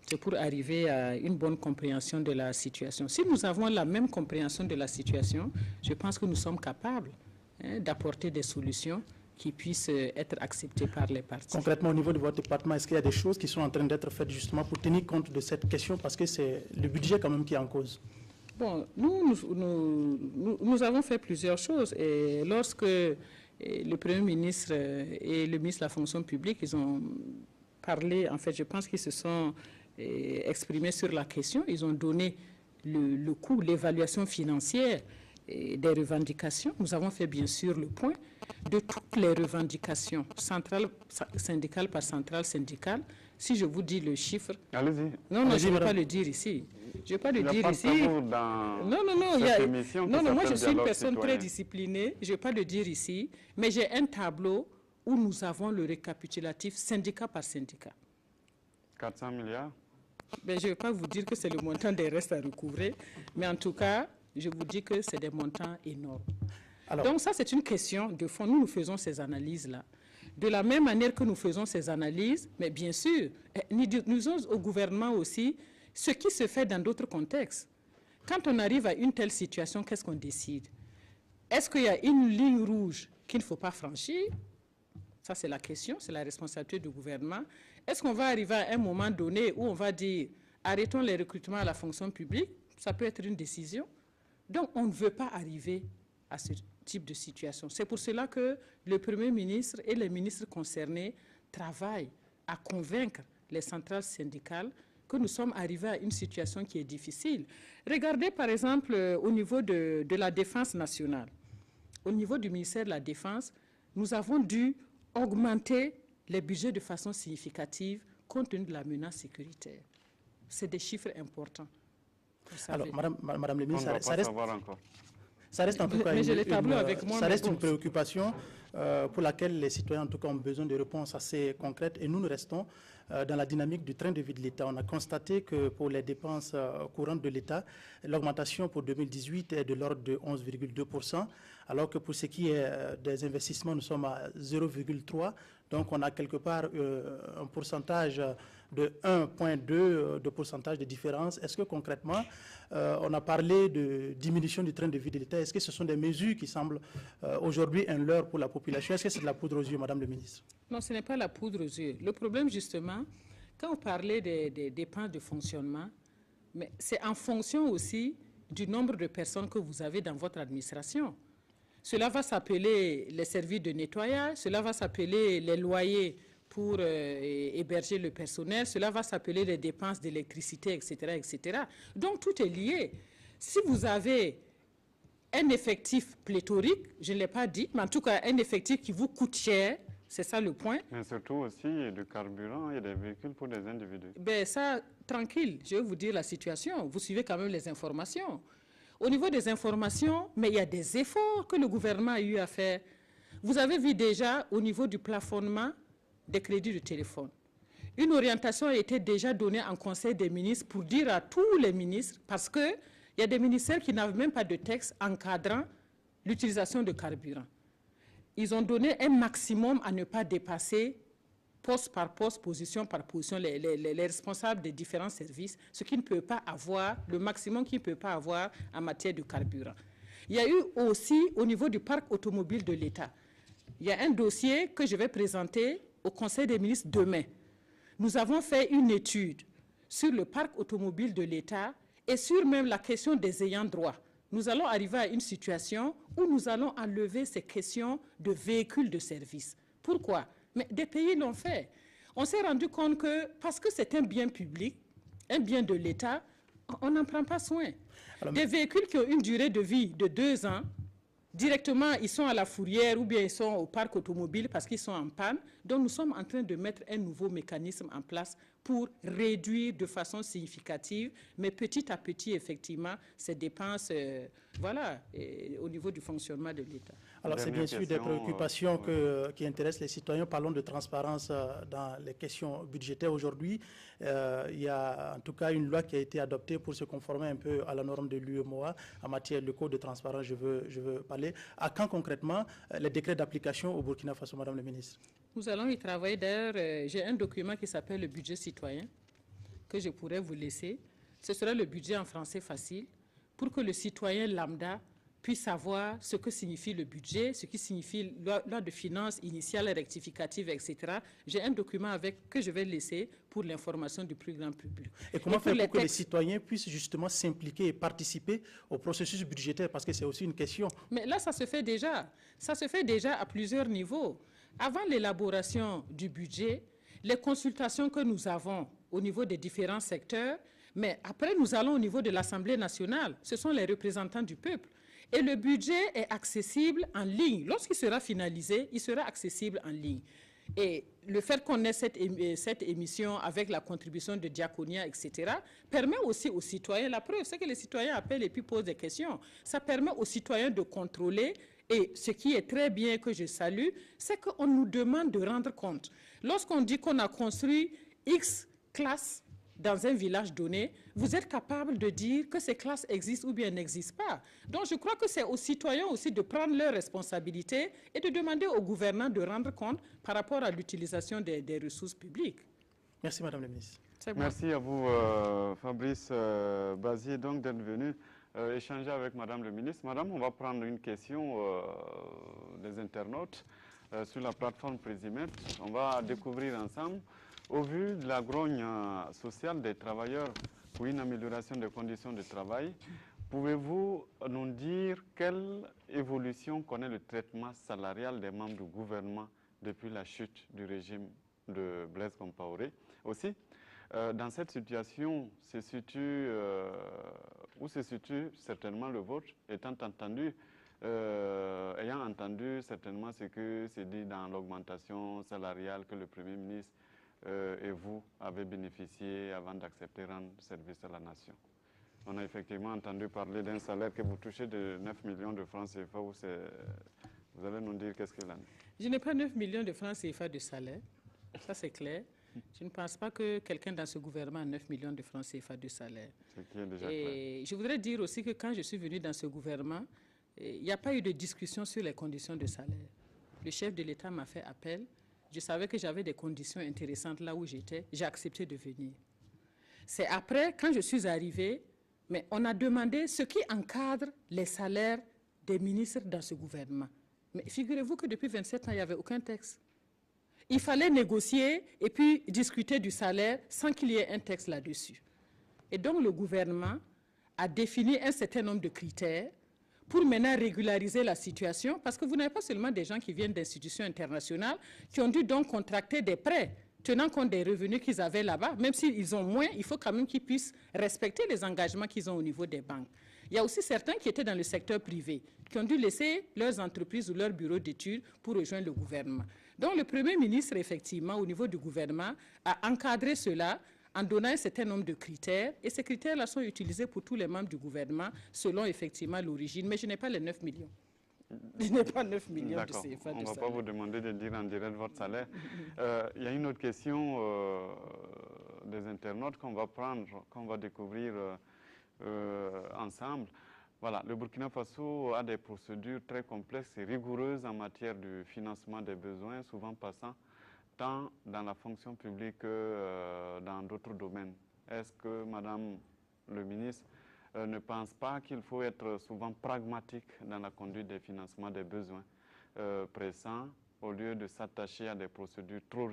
C'est pour arriver à une bonne compréhension de la situation. Si nous avons la même compréhension de la situation, je pense que nous sommes capables d'apporter des solutions qui puissent être acceptées par les parties. Concrètement, au niveau de votre département, est-ce qu'il y a des choses qui sont en train d'être faites justement pour tenir compte de cette question, parce que c'est le budget quand même qui est en cause? Bon, nous avons fait plusieurs choses. Et lorsque le Premier ministre et le ministre de la fonction publique, ils ont parlé, en fait, je pense qu'ils se sont exprimé sur la question. Ils ont donné le coût, l'évaluation financière des revendications. Nous avons fait bien sûr le point de toutes les revendications, centrales, syndicales par centrale syndicale. Si je vous dis le chiffre... Allez-y. Non, je ne vais pas le dire ici. Je ne vais pas le dire ici. Non, moi je suis une personne très disciplinée. Je ne vais pas le dire ici. Mais j'ai un tableau où nous avons le récapitulatif syndicat par syndicat. 400 milliards. Ben, je ne vais pas vous dire que c'est le montant des restes à recouvrer, mais en tout cas, je vous dis que c'est des montants énormes. Alors, donc ça, c'est une question de fond. Nous faisons ces analyses-là. De la même manière que nous faisons ces analyses, mais bien sûr, nous disons au gouvernement aussi ce qui se fait dans d'autres contextes. Quand on arrive à une telle situation, qu'est-ce qu'on décide? Est-ce qu'il y a une ligne rouge qu'il ne faut pas franchir? Ça, c'est la question, c'est la responsabilité du gouvernement. Est-ce qu'on va arriver à un moment donné où on va dire arrêtons les recrutements à la fonction publique? Ça peut être une décision. Donc, on ne veut pas arriver à ce type de situation. C'est pour cela que le Premier ministre et les ministres concernés travaillent à convaincre les centrales syndicales que nous sommes arrivés à une situation qui est difficile. Regardez par exemple au niveau de la Défense nationale. Au niveau du ministère de la Défense, nous avons dû augmenter les budgets de façon significative compte tenu de la menace sécuritaire. C'est des chiffres importants. Alors, Madame le ministre, ça reste en tout cas une préoccupation pour laquelle les citoyens en tout cas ont besoin de réponses assez concrètes et nous restons dans la dynamique du train de vie de l'État. On a constaté que pour les dépenses courantes de l'État, l'augmentation pour 2018 est de l'ordre de 11,2%, alors que pour ce qui est des investissements, nous sommes à 0,3%. Donc on a quelque part un pourcentage de 1,2 de pourcentage de différence. Est-ce que concrètement, on a parlé de diminution du train de vie de l'État. Est-ce que ce sont des mesures qui semblent aujourd'hui un leurre pour la population? Est-ce que c'est de la poudre aux yeux, Madame le ministre? Non, ce n'est pas la poudre aux yeux. Le problème, justement, quand on parlait des dépenses de fonctionnement, mais c'est en fonction aussi du nombre de personnes que vous avez dans votre administration. Cela va s'appeler les services de nettoyage, cela va s'appeler les loyers pour héberger le personnel, cela va s'appeler les dépenses d'électricité, etc., etc. Donc, tout est lié. Si vous avez un effectif pléthorique, je ne l'ai pas dit, mais en tout cas, un effectif qui vous coûte cher, c'est ça le point. Mais surtout aussi du carburant et des véhicules pour des individus. Ben ça, tranquille, je vais vous dire la situation. Vous suivez quand même les informations. Au niveau des informations, mais il y a des efforts que le gouvernement a eu à faire. Vous avez vu déjà au niveau du plafonnement des crédits de téléphone. Une orientation a été déjà donnée en Conseil des ministres pour dire à tous les ministres, parce qu'il y a des ministères qui n'avaient même pas de texte encadrant l'utilisation de carburant. Ils ont donné un maximum à ne pas dépasser, poste par poste, position par position, les responsables des différents services, ce qu'ils ne peuvent pas avoir, le maximum qu'ils ne peuvent pas avoir en matière de carburant. Il y a eu aussi, au niveau du parc automobile de l'État, il y a un dossier que je vais présenter au Conseil des ministres demain. Nous avons fait une étude sur le parc automobile de l'État et sur même la question des ayants droit. Nous allons arriver à une situation où nous allons enlever ces questions de véhicules de service. Pourquoi? Mais des pays l'ont fait. On s'est rendu compte que, parce que c'est un bien public, un bien de l'État, on n'en prend pas soin. Alors, des véhicules qui ont une durée de vie de 2 ans, directement, ils sont à la fourrière ou bien ils sont au parc automobile parce qu'ils sont en panne. Donc, nous sommes en train de mettre un nouveau mécanisme en place pour réduire de façon significative, mais petit à petit, effectivement, ces dépenses, au niveau du fonctionnement de l'État. Alors, c'est bien sûr des préoccupations qui intéressent les citoyens. Parlons de transparence dans les questions budgétaires aujourd'hui. Il y a en tout cas une loi qui a été adoptée pour se conformer un peu à la norme de l'UEMOA en matière de code de transparence. Je veux parler. À quand concrètement les décrets d'application au Burkina Faso, Madame la ministre? Nous allons y travailler. D'ailleurs, j'ai un document qui s'appelle le budget citoyen que je pourrais vous laisser. Ce sera le budget en français facile pour que le citoyen lambda puisse savoir ce que signifie le budget, ce qui signifie loi de finances initiale, rectificative, etc. J'ai un document que je vais laisser pour l'information du plus grand public. Et comment faire pour que les citoyens puissent justement s'impliquer et participer au processus budgétaire? Parce que c'est aussi une question. Mais là, ça se fait déjà. Ça se fait déjà à plusieurs niveaux. Avant l'élaboration du budget, les consultations que nous avons au niveau des différents secteurs, mais après, nous allons au niveau de l'Assemblée nationale. Ce sont les représentants du peuple. Et le budget est accessible en ligne. Lorsqu'il sera finalisé, il sera accessible en ligne. Et le fait qu'on ait cette émission avec la contribution de Diaconia, etc., permet aussi aux citoyens, la preuve, c'est que les citoyens appellent et puis posent des questions. Ça permet aux citoyens de contrôler. Et ce qui est très bien, que je salue, c'est qu'on nous demande de rendre compte. Lorsqu'on dit qu'on a construit X classes dans un village donné, vous êtes capable de dire que ces classes existent ou bien n'existent pas. Donc je crois que c'est aux citoyens aussi de prendre leurs responsabilités et de demander au gouvernement de rendre compte par rapport à l'utilisation des ressources publiques. Merci Madame la ministre. Merci à vous Fabrice Bazier donc d'être venu échanger avec Madame le ministre. Madame, on va prendre une question des internautes sur la plateforme Présimètre. On va découvrir ensemble. Au vu de la grogne sociale des travailleurs pour une amélioration des conditions de travail, pouvez-vous nous dire quelle évolution connaît le traitement salarial des membres du gouvernement depuis la chute du régime de Blaise Compaoré? Aussi, dans cette situation, où se situe certainement le vôtre, ayant entendu certainement ce que c'est dit dans l'augmentation salariale que le Premier ministre et vous avez bénéficié avant d'accepter rendre service à la nation. On a effectivement entendu parler d'un salaire que vous touchez de 9 millions de francs CFA. Vous allez nous dire qu'est-ce qu'il en est? Je n'ai pas 9 millions de francs CFA de salaire, ça c'est clair. Je ne pense pas que quelqu'un dans ce gouvernement a 9 millions de francs CFA de salaire. Ce qui est déjà clair. Je voudrais dire aussi que quand je suis venu dans ce gouvernement, il n'y a pas eu de discussion sur les conditions de salaire. Le chef de l'État m'a fait appel. Je savais que j'avais des conditions intéressantes là où j'étais. J'ai accepté de venir. C'est après, quand je suis arrivée, mais on a demandé ce qui encadre les salaires des ministres dans ce gouvernement. Mais figurez-vous que depuis 27 ans, il n'y avait aucun texte. Il fallait négocier et puis discuter du salaire sans qu'il y ait un texte là-dessus. Et donc le gouvernement a défini un certain nombre de critères pour maintenant régulariser la situation, parce que vous n'avez pas seulement des gens qui viennent d'institutions internationales qui ont dû donc contracter des prêts tenant compte des revenus qu'ils avaient là-bas. Même s'ils ont moins, il faut quand même qu'ils puissent respecter les engagements qu'ils ont au niveau des banques. Il y a aussi certains qui étaient dans le secteur privé, qui ont dû laisser leurs entreprises ou leurs bureaux d'études pour rejoindre le gouvernement. Donc le Premier ministre, effectivement, au niveau du gouvernement, a encadré cela en donnant un certain nombre de critères, et ces critères-là sont utilisés pour tous les membres du gouvernement, selon effectivement l'origine. Mais je n'ai pas les 9 millions. Je n'ai pas 9 millions de CFA de salaire. On ne va pas vous demander de dire en direct votre salaire. Il y a une autre question des internautes qu'on va prendre, qu'on va découvrir ensemble. Voilà, le Burkina Faso a des procédures très complexes et rigoureuses en matière de financement des besoins, souvent passant tant dans la fonction publique que dans d'autres domaines. Est-ce que, Madame le ministre, ne pense pas qu'il faut être souvent pragmatique dans la conduite des financements des besoins pressants au lieu de s'attacher à des procédures trop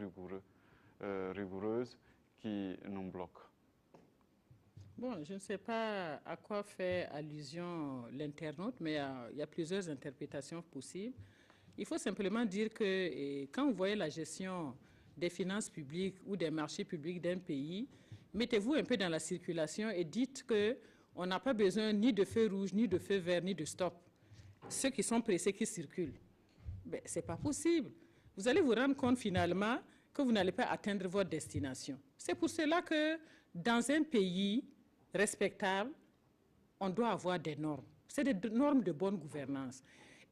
rigoureuses qui nous bloquent? Bon, je ne sais pas à quoi fait allusion l'internaute, mais il y a plusieurs interprétations possibles. Il faut simplement dire que quand vous voyez la gestion des finances publiques ou des marchés publics d'un pays, mettez-vous un peu dans la circulation et dites qu'on n'a pas besoin ni de feu rouge, ni de feu vert, ni de stop. Ceux qui sont pressés qui circulent. Ben, ce n'est pas possible. Vous allez vous rendre compte finalement que vous n'allez pas atteindre votre destination. C'est pour cela que dans un pays respectable, on doit avoir des normes. C'est des normes de bonne gouvernance.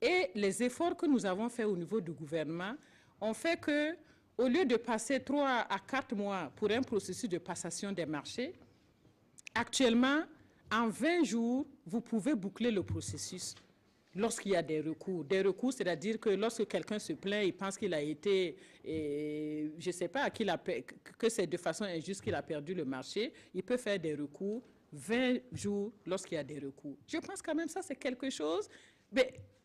Et les efforts que nous avons faits au niveau du gouvernement ont fait que, au lieu de passer 3 à 4 mois pour un processus de passation des marchés, actuellement, en 20 jours, vous pouvez boucler le processus lorsqu'il y a des recours. Des recours, c'est-à-dire que lorsque quelqu'un se plaint, il pense qu'il a été, je ne sais pas, que c'est de façon injuste qu'il a perdu le marché, il peut faire des recours 20 jours lorsqu'il y a des recours. Je pense quand même ça, c'est quelque chose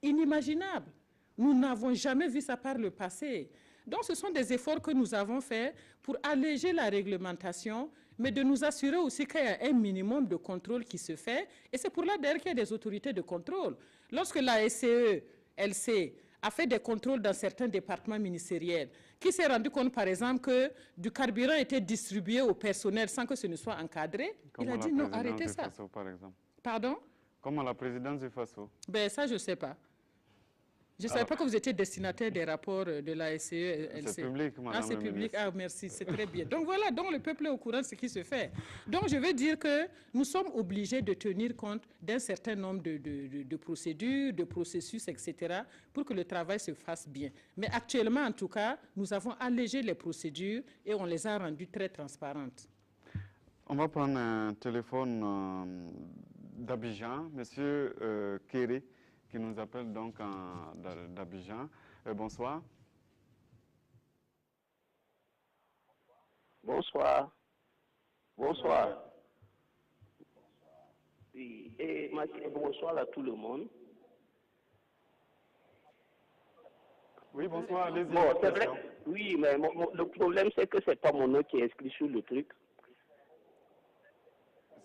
inimaginable. Nous n'avons jamais vu ça par le passé. Donc, ce sont des efforts que nous avons faits pour alléger la réglementation, mais de nous assurer aussi qu'il y a un minimum de contrôle qui se fait. Et c'est pour là, d'ailleurs, qu'il y a des autorités de contrôle. Lorsque la SCE, LC, a fait des contrôles dans certains départements ministériels, qui s'est rendu compte, par exemple, que du carburant était distribué au personnel sans que ce ne soit encadré, il a dit non, arrêtez ça. FASO, par exemple. Pardon? Comme à la présidence du FASO. Ben, ça, je ne sais pas. Je ne savais pas que vous étiez destinataire des rapports de la SCE. C'est public, madame. Ah, c'est public. Ah, merci, c'est très bien. Donc voilà, donc le peuple est au courant de ce qui se fait. Donc je veux dire que nous sommes obligés de tenir compte d'un certain nombre de procédures, de processus, etc., pour que le travail se fasse bien. Mais actuellement, en tout cas, nous avons allégé les procédures et on les a rendues très transparentes. On va prendre un téléphone d'Abidjan, monsieur Kéré, qui nous appelle donc d'Abidjan. Bonsoir. Bonsoir. Bonsoir. Oui, et bonsoir à tout le monde. Oui, bonsoir, allez-y. Bon, c'est vrai. Oui, mais le problème, c'est que c'est pas mon nom qui est inscrit sur le truc.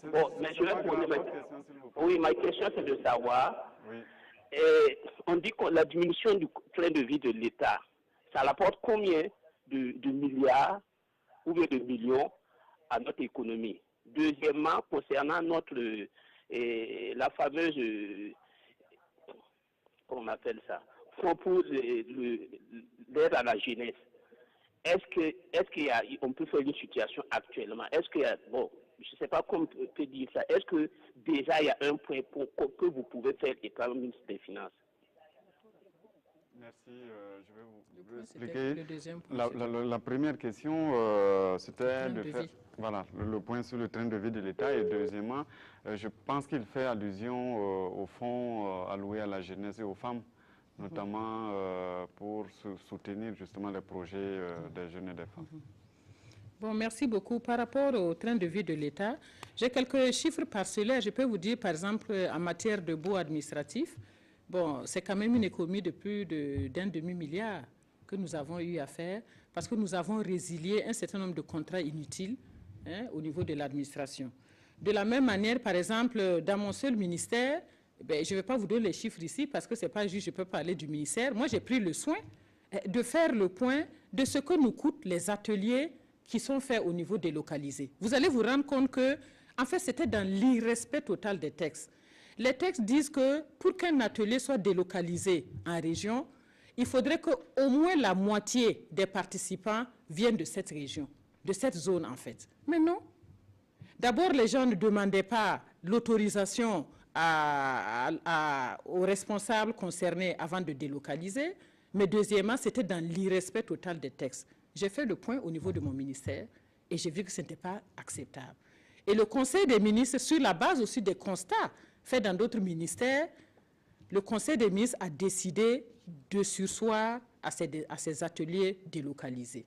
Bon, mais je vais poser ma question. Oui, ma question, c'est de savoir. Oui. Et on dit que la diminution du train de vie de l'État, ça rapporte combien de milliards ou bien de millions à notre économie? Deuxièmement, concernant la fameuse, comment on appelle ça, fonds pour l'aide à la jeunesse, on peut faire une situation actuellement? Est-ce qu'il y a, bon, je ne sais pas comment on peut dire ça. Est-ce que déjà il y a un point que vous pouvez faire étant ministre des Finances? Merci. Je vais vous expliquer. La première question, c'était de faire le point sur le train de vie de l'État. Et deuxièmement, je pense qu'il fait allusion au fonds alloué à la jeunesse et aux femmes, notamment pour soutenir justement les projets des jeunes et des femmes. Bon, merci beaucoup. Par rapport au train de vie de l'État, j'ai quelques chiffres parcellaires. Je peux vous dire, par exemple, en matière de baux administratifs, bon, c'est quand même une économie de plus d'un demi-milliard que nous avons eu à faire parce que nous avons résilié un certain nombre de contrats inutiles au niveau de l'administration. De la même manière, par exemple, dans mon seul ministère, je ne vais pas vous donner les chiffres ici parce que ce n'est pas juste, je peux parler du ministère. Moi, j'ai pris le soin de faire le point de ce que nous coûtent les ateliers qui sont faits au niveau délocalisé. Vous allez vous rendre compte que, en fait, c'était dans l'irrespect total des textes. Les textes disent que pour qu'un atelier soit délocalisé en région, il faudrait qu'au moins la moitié des participants viennent de cette région, de cette zone en fait. Mais non. D'abord, les gens ne demandaient pas l'autorisation aux responsables concernés avant de délocaliser, mais deuxièmement, c'était dans l'irrespect total des textes. J'ai fait le point au niveau de mon ministère et j'ai vu que ce n'était pas acceptable. Et le Conseil des ministres, sur la base aussi des constats faits dans d'autres ministères, le Conseil des ministres a décidé de surseoir à ces ateliers délocalisés.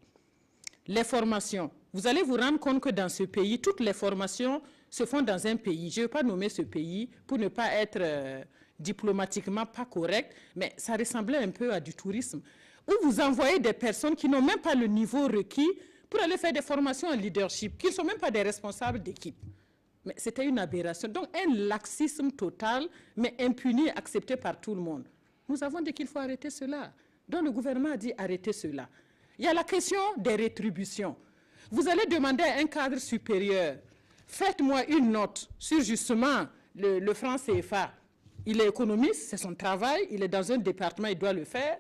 Les formations. Vous allez vous rendre compte que dans ce pays, toutes les formations se font dans un pays. Je ne vais pas nommer ce pays pour ne pas être diplomatiquement pas correct, mais ça ressemblait un peu à du tourisme, où vous envoyez des personnes qui n'ont même pas le niveau requis pour aller faire des formations en leadership, qui ne sont même pas des responsables d'équipe. Mais c'était une aberration. Donc, un laxisme total, mais impuni, accepté par tout le monde. Nous avons dit qu'il faut arrêter cela. Donc, le gouvernement a dit arrêtez cela. Il y a la question des rétributions. Vous allez demander à un cadre supérieur, faites-moi une note sur justement le franc CFA. Il est économiste, c'est son travail, il est dans un département, il doit le faire.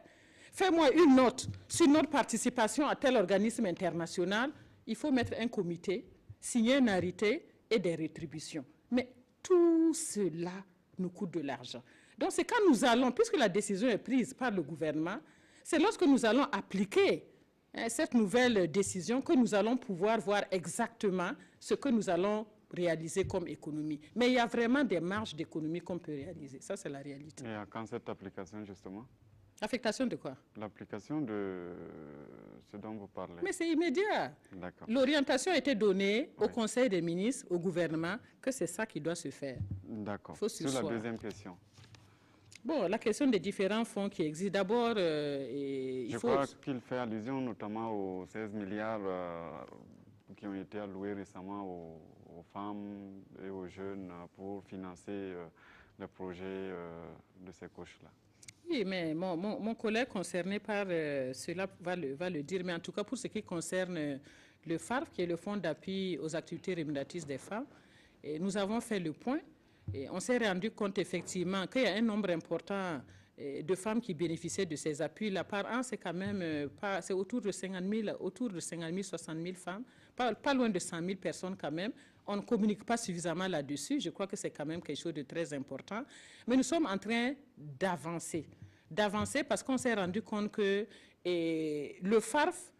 Fais-moi une note sur notre participation à tel organisme international. Il faut mettre un comité, signer un arrêté et des rétributions. Mais tout cela nous coûte de l'argent. Donc c'est quand nous allons, puisque la décision est prise par le gouvernement, c'est lorsque nous allons appliquer cette nouvelle décision que nous allons pouvoir voir exactement ce que nous allons réaliser comme économie. Mais il y a vraiment des marges d'économie qu'on peut réaliser. Ça, c'est la réalité. Et quand cette application, justement? Affectation de quoi? L'application de ce dont vous parlez. Mais c'est immédiat. L'orientation a été donnée au Conseil des ministres, au gouvernement, que c'est ça qui doit se faire. D'accord. Sur la deuxième question. Bon, la question des différents fonds qui existent. D'abord, je crois qu'il fait allusion notamment aux 16 milliards qui ont été alloués récemment aux femmes et aux jeunes pour financer le projet de ces couches-là. Oui, mais mon collègue concerné par cela va le dire. Mais en tout cas, pour ce qui concerne le FARF, qui est le Fonds d'appui aux activités rémunératrices des femmes, et nous avons fait le point et on s'est rendu compte effectivement qu'il y a un nombre important de femmes qui bénéficiaient de ces appuis-là. Par an, c'est quand même c'est autour de 50 000, 60 000 femmes, pas loin de 100 000 personnes quand même. On ne communique pas suffisamment là-dessus. Je crois que c'est quand même quelque chose de très important. Mais nous sommes en train d'avancer parce qu'on s'est rendu compte que le FARF,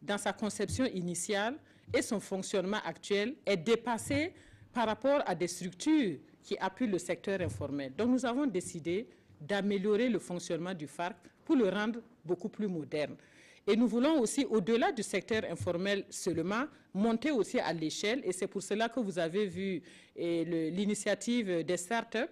dans sa conception initiale et son fonctionnement actuel, est dépassé par rapport à des structures qui appuient le secteur informel. Donc nous avons décidé d'améliorer le fonctionnement du FARF pour le rendre beaucoup plus moderne. Et nous voulons aussi, au-delà du secteur informel seulement, monter aussi à l'échelle. Et c'est pour cela que vous avez vu l'initiative des startups,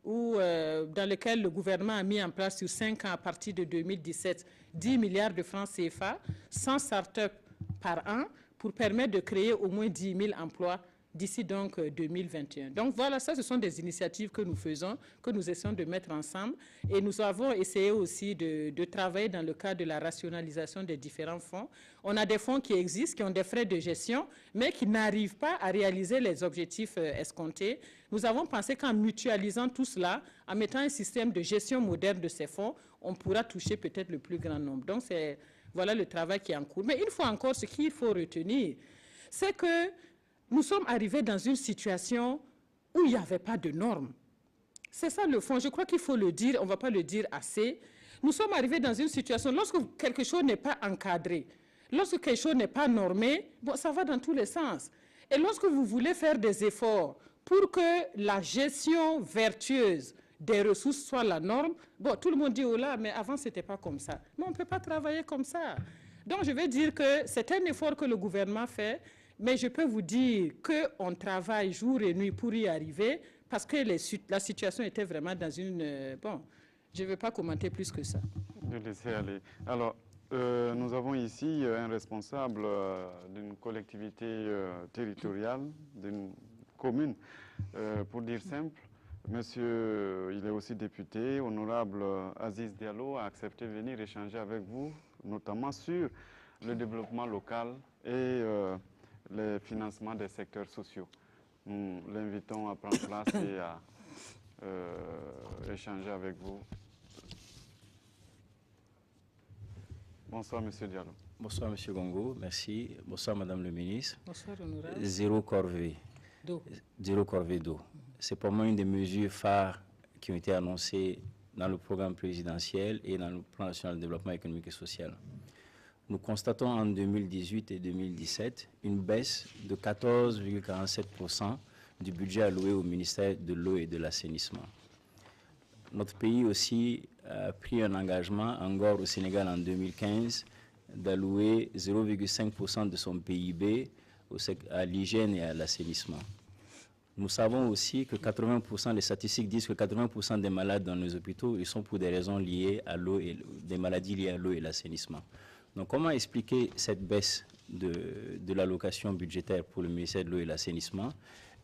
dans lequel le gouvernement a mis en place sur 5 ans, à partir de 2017, 10 milliards de francs CFA, 100 startups par an, pour permettre de créer au moins 10 000 emplois d'ici donc 2021. Donc voilà, ça ce sont des initiatives que nous faisons, que nous essayons de mettre ensemble. Et nous avons essayé aussi de travailler dans le cadre de la rationalisation des différents fonds. On a des fonds qui existent, qui ont des frais de gestion, mais qui n'arrivent pas à réaliser les objectifs escomptés. Nous avons pensé qu'en mutualisant tout cela, en mettant un système de gestion moderne de ces fonds, on pourra toucher peut-être le plus grand nombre. Donc voilà le travail qui est en cours. Mais une fois encore, ce qu'il faut retenir, c'est que nous sommes arrivés dans une situation où il n'y avait pas de normes. C'est ça le fond. Je crois qu'il faut le dire, on ne va pas le dire assez. Nous sommes arrivés dans une situation, lorsque quelque chose n'est pas encadré, lorsque quelque chose n'est pas normé, bon, ça va dans tous les sens. Et lorsque vous voulez faire des efforts pour que la gestion vertueuse des ressources soit la norme, bon, tout le monde dit, oh là, mais avant, ce n'était pas comme ça. Mais on ne peut pas travailler comme ça. Donc, je vais dire que c'est un effort que le gouvernement fait, mais je peux vous dire qu'on travaille jour et nuit pour y arriver parce que la situation était vraiment dans une... bon, je ne vais pas commenter plus que ça. Je laisser aller. Alors, nous avons ici un responsable d'une collectivité territoriale, d'une commune, pour dire simple. Monsieur, il est aussi député, honorable Aziz Diallo a accepté de venir échanger avec vous, notamment sur le développement local et le financement des secteurs sociaux. Nous l'invitons à prendre place et à échanger avec vous. Bonsoir, Monsieur Diallo. Bonsoir, Monsieur Gongo. Merci. Bonsoir, Madame le ministre. Bonsoir, honorable. Zéro corvée. D'eau. Zéro corvée d'eau. C'est pour moi une des mesures phares qui ont été annoncées dans le programme présidentiel et dans le plan national de développement économique et social. Nous constatons en 2018 et 2017 une baisse de 14,47% du budget alloué au ministère de l'eau et de l'assainissement. Notre pays aussi a pris un engagement, encore au Sénégal en 2015, d'allouer 0,5% de son PIB à l'hygiène et à l'assainissement. Nous savons aussi que 80%, les statistiques disent que 80% des malades dans nos hôpitaux, ils sont pour des raisons liées à l'eau et des maladies liées à l'eau et l'assainissement. Donc, comment expliquer cette baisse de l'allocation budgétaire pour le ministère de l'eau et l'assainissement?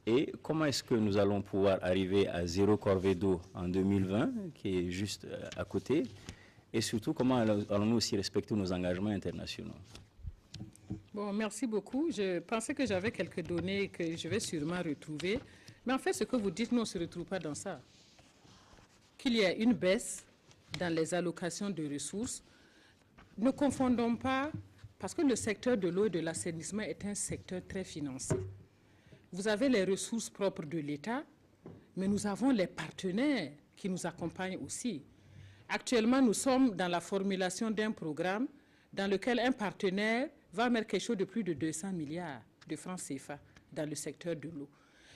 Et comment est-ce que nous allons pouvoir arriver à zéro corvée d'eau en 2020, qui est juste à côté? Et surtout, comment allons-nous aussi respecter nos engagements internationaux? Bon, merci beaucoup. Je pensais que j'avais quelques données que je vais sûrement retrouver. Mais en fait, ce que vous dites, nous, on ne se retrouve pas dans ça. Qu'il y a une baisse dans les allocations de ressources. Ne confondons pas, parce que le secteur de l'eau et de l'assainissement est un secteur très financier. Vous avez les ressources propres de l'État, mais nous avons les partenaires qui nous accompagnent aussi. Actuellement, nous sommes dans la formulation d'un programme dans lequel un partenaire va mettre quelque chose de plus de 200 milliards de francs CFA dans le secteur de l'eau.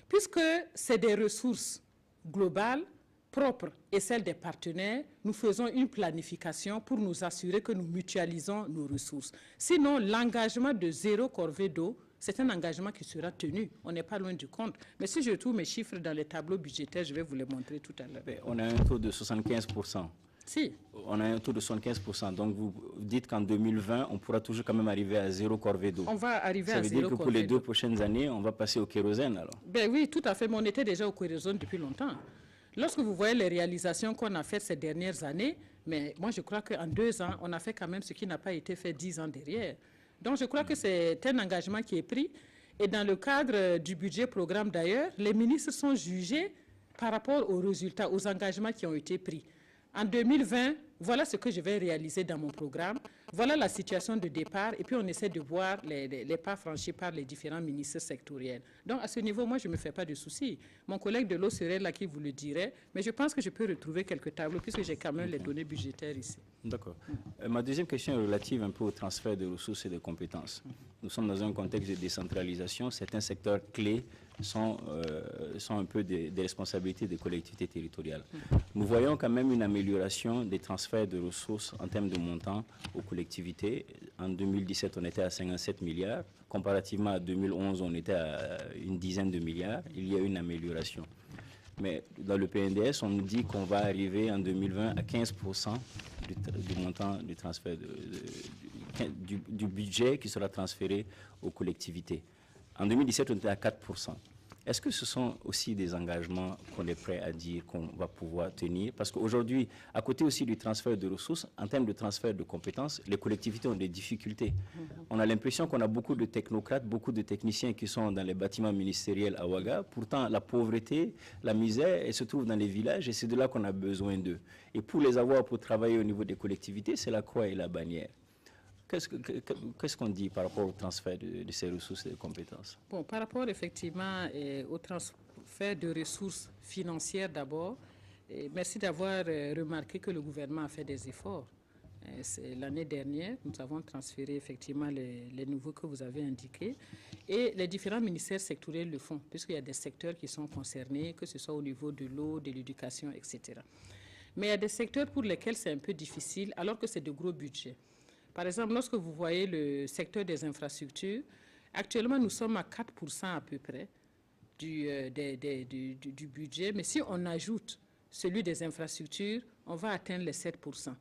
Puisque c'est des ressources globales, propres et celles des partenaires, nous faisons une planification pour nous assurer que nous mutualisons nos ressources. Sinon, l'engagement de zéro corvée d'eau, c'est un engagement qui sera tenu. On n'est pas loin du compte. Mais si je trouve mes chiffres dans les tableaux budgétaires, je vais vous les montrer tout à l'heure. On a un taux de 75%. Si. On a un taux de 75%. Donc, vous dites qu'en 2020, on pourra toujours quand même arriver à zéro corvée d'eau. On va arriver à zéro corvée d'eau. Ça veut dire que pour les 2 prochaines années, on va passer au kérosène alors? Ben oui, tout à fait. Mais on était déjà au kérosène depuis longtemps. Lorsque vous voyez les réalisations qu'on a faites ces dernières années, mais moi je crois qu'en 2 ans, on a fait quand même ce qui n'a pas été fait 10 ans derrière. Donc je crois que c'est un engagement qui est pris. Et dans le cadre du budget programme d'ailleurs, les ministres sont jugés par rapport aux résultats, aux engagements qui ont été pris. En 2020, voilà ce que je vais réaliser dans mon programme. Voilà la situation de départ. Et puis, on essaie de voir les pas franchis par les différents ministres sectoriels. Donc, à ce niveau, moi, je ne me fais pas de soucis. Mon collègue de l'eau serait là qui vous le dirait. Mais je pense que je peux retrouver quelques tableaux puisque j'ai quand même les données budgétaires ici. D'accord. Ma deuxième question est relative un peu au transfert de ressources et de compétences. Nous sommes dans un contexte de décentralisation. Certains secteurs clés sont un peu des responsabilités des collectivités territoriales. Nous voyons quand même une amélioration des transferts de ressources en termes de montant aux collectivités. En 2017, on était à 57 milliards. Comparativement à 2011, on était à une dizaine de milliards. Il y a une amélioration. Mais dans le PNDS, on nous dit qu'on va arriver en 2020 à 15% du montant du transfert du budget qui sera transféré aux collectivités. En 2017, on était à 4%. Est-ce que ce sont aussi des engagements qu'on est prêt à dire qu'on va pouvoir tenir? Parce qu'aujourd'hui, à côté aussi du transfert de ressources, en termes de transfert de compétences, les collectivités ont des difficultés. On a l'impression qu'on a beaucoup de technocrates, beaucoup de techniciens qui sont dans les bâtiments ministériels à Ouaga. Pourtant, la pauvreté, la misère, elle se trouve dans les villages et c'est de là qu'on a besoin d'eux. Et pour les avoir pour travailler au niveau des collectivités, c'est la croix et la bannière. Qu'est-ce qu'on dit par rapport au transfert de ces ressources et de compétences? Bon, par rapport effectivement au transfert de ressources financières d'abord, merci d'avoir remarqué que le gouvernement a fait des efforts. L'année dernière, nous avons transféré effectivement les nouveaux que vous avez indiqués et les différents ministères sectoriels le font, puisqu'il y a des secteurs qui sont concernés, que ce soit au niveau de l'eau, de l'éducation, etc. Mais il y a des secteurs pour lesquels c'est un peu difficile, alors que c'est de gros budgets. Par exemple, lorsque vous voyez le secteur des infrastructures, actuellement, nous sommes à 4% à peu près du budget. Mais si on ajoute celui des infrastructures, on va atteindre les 7%.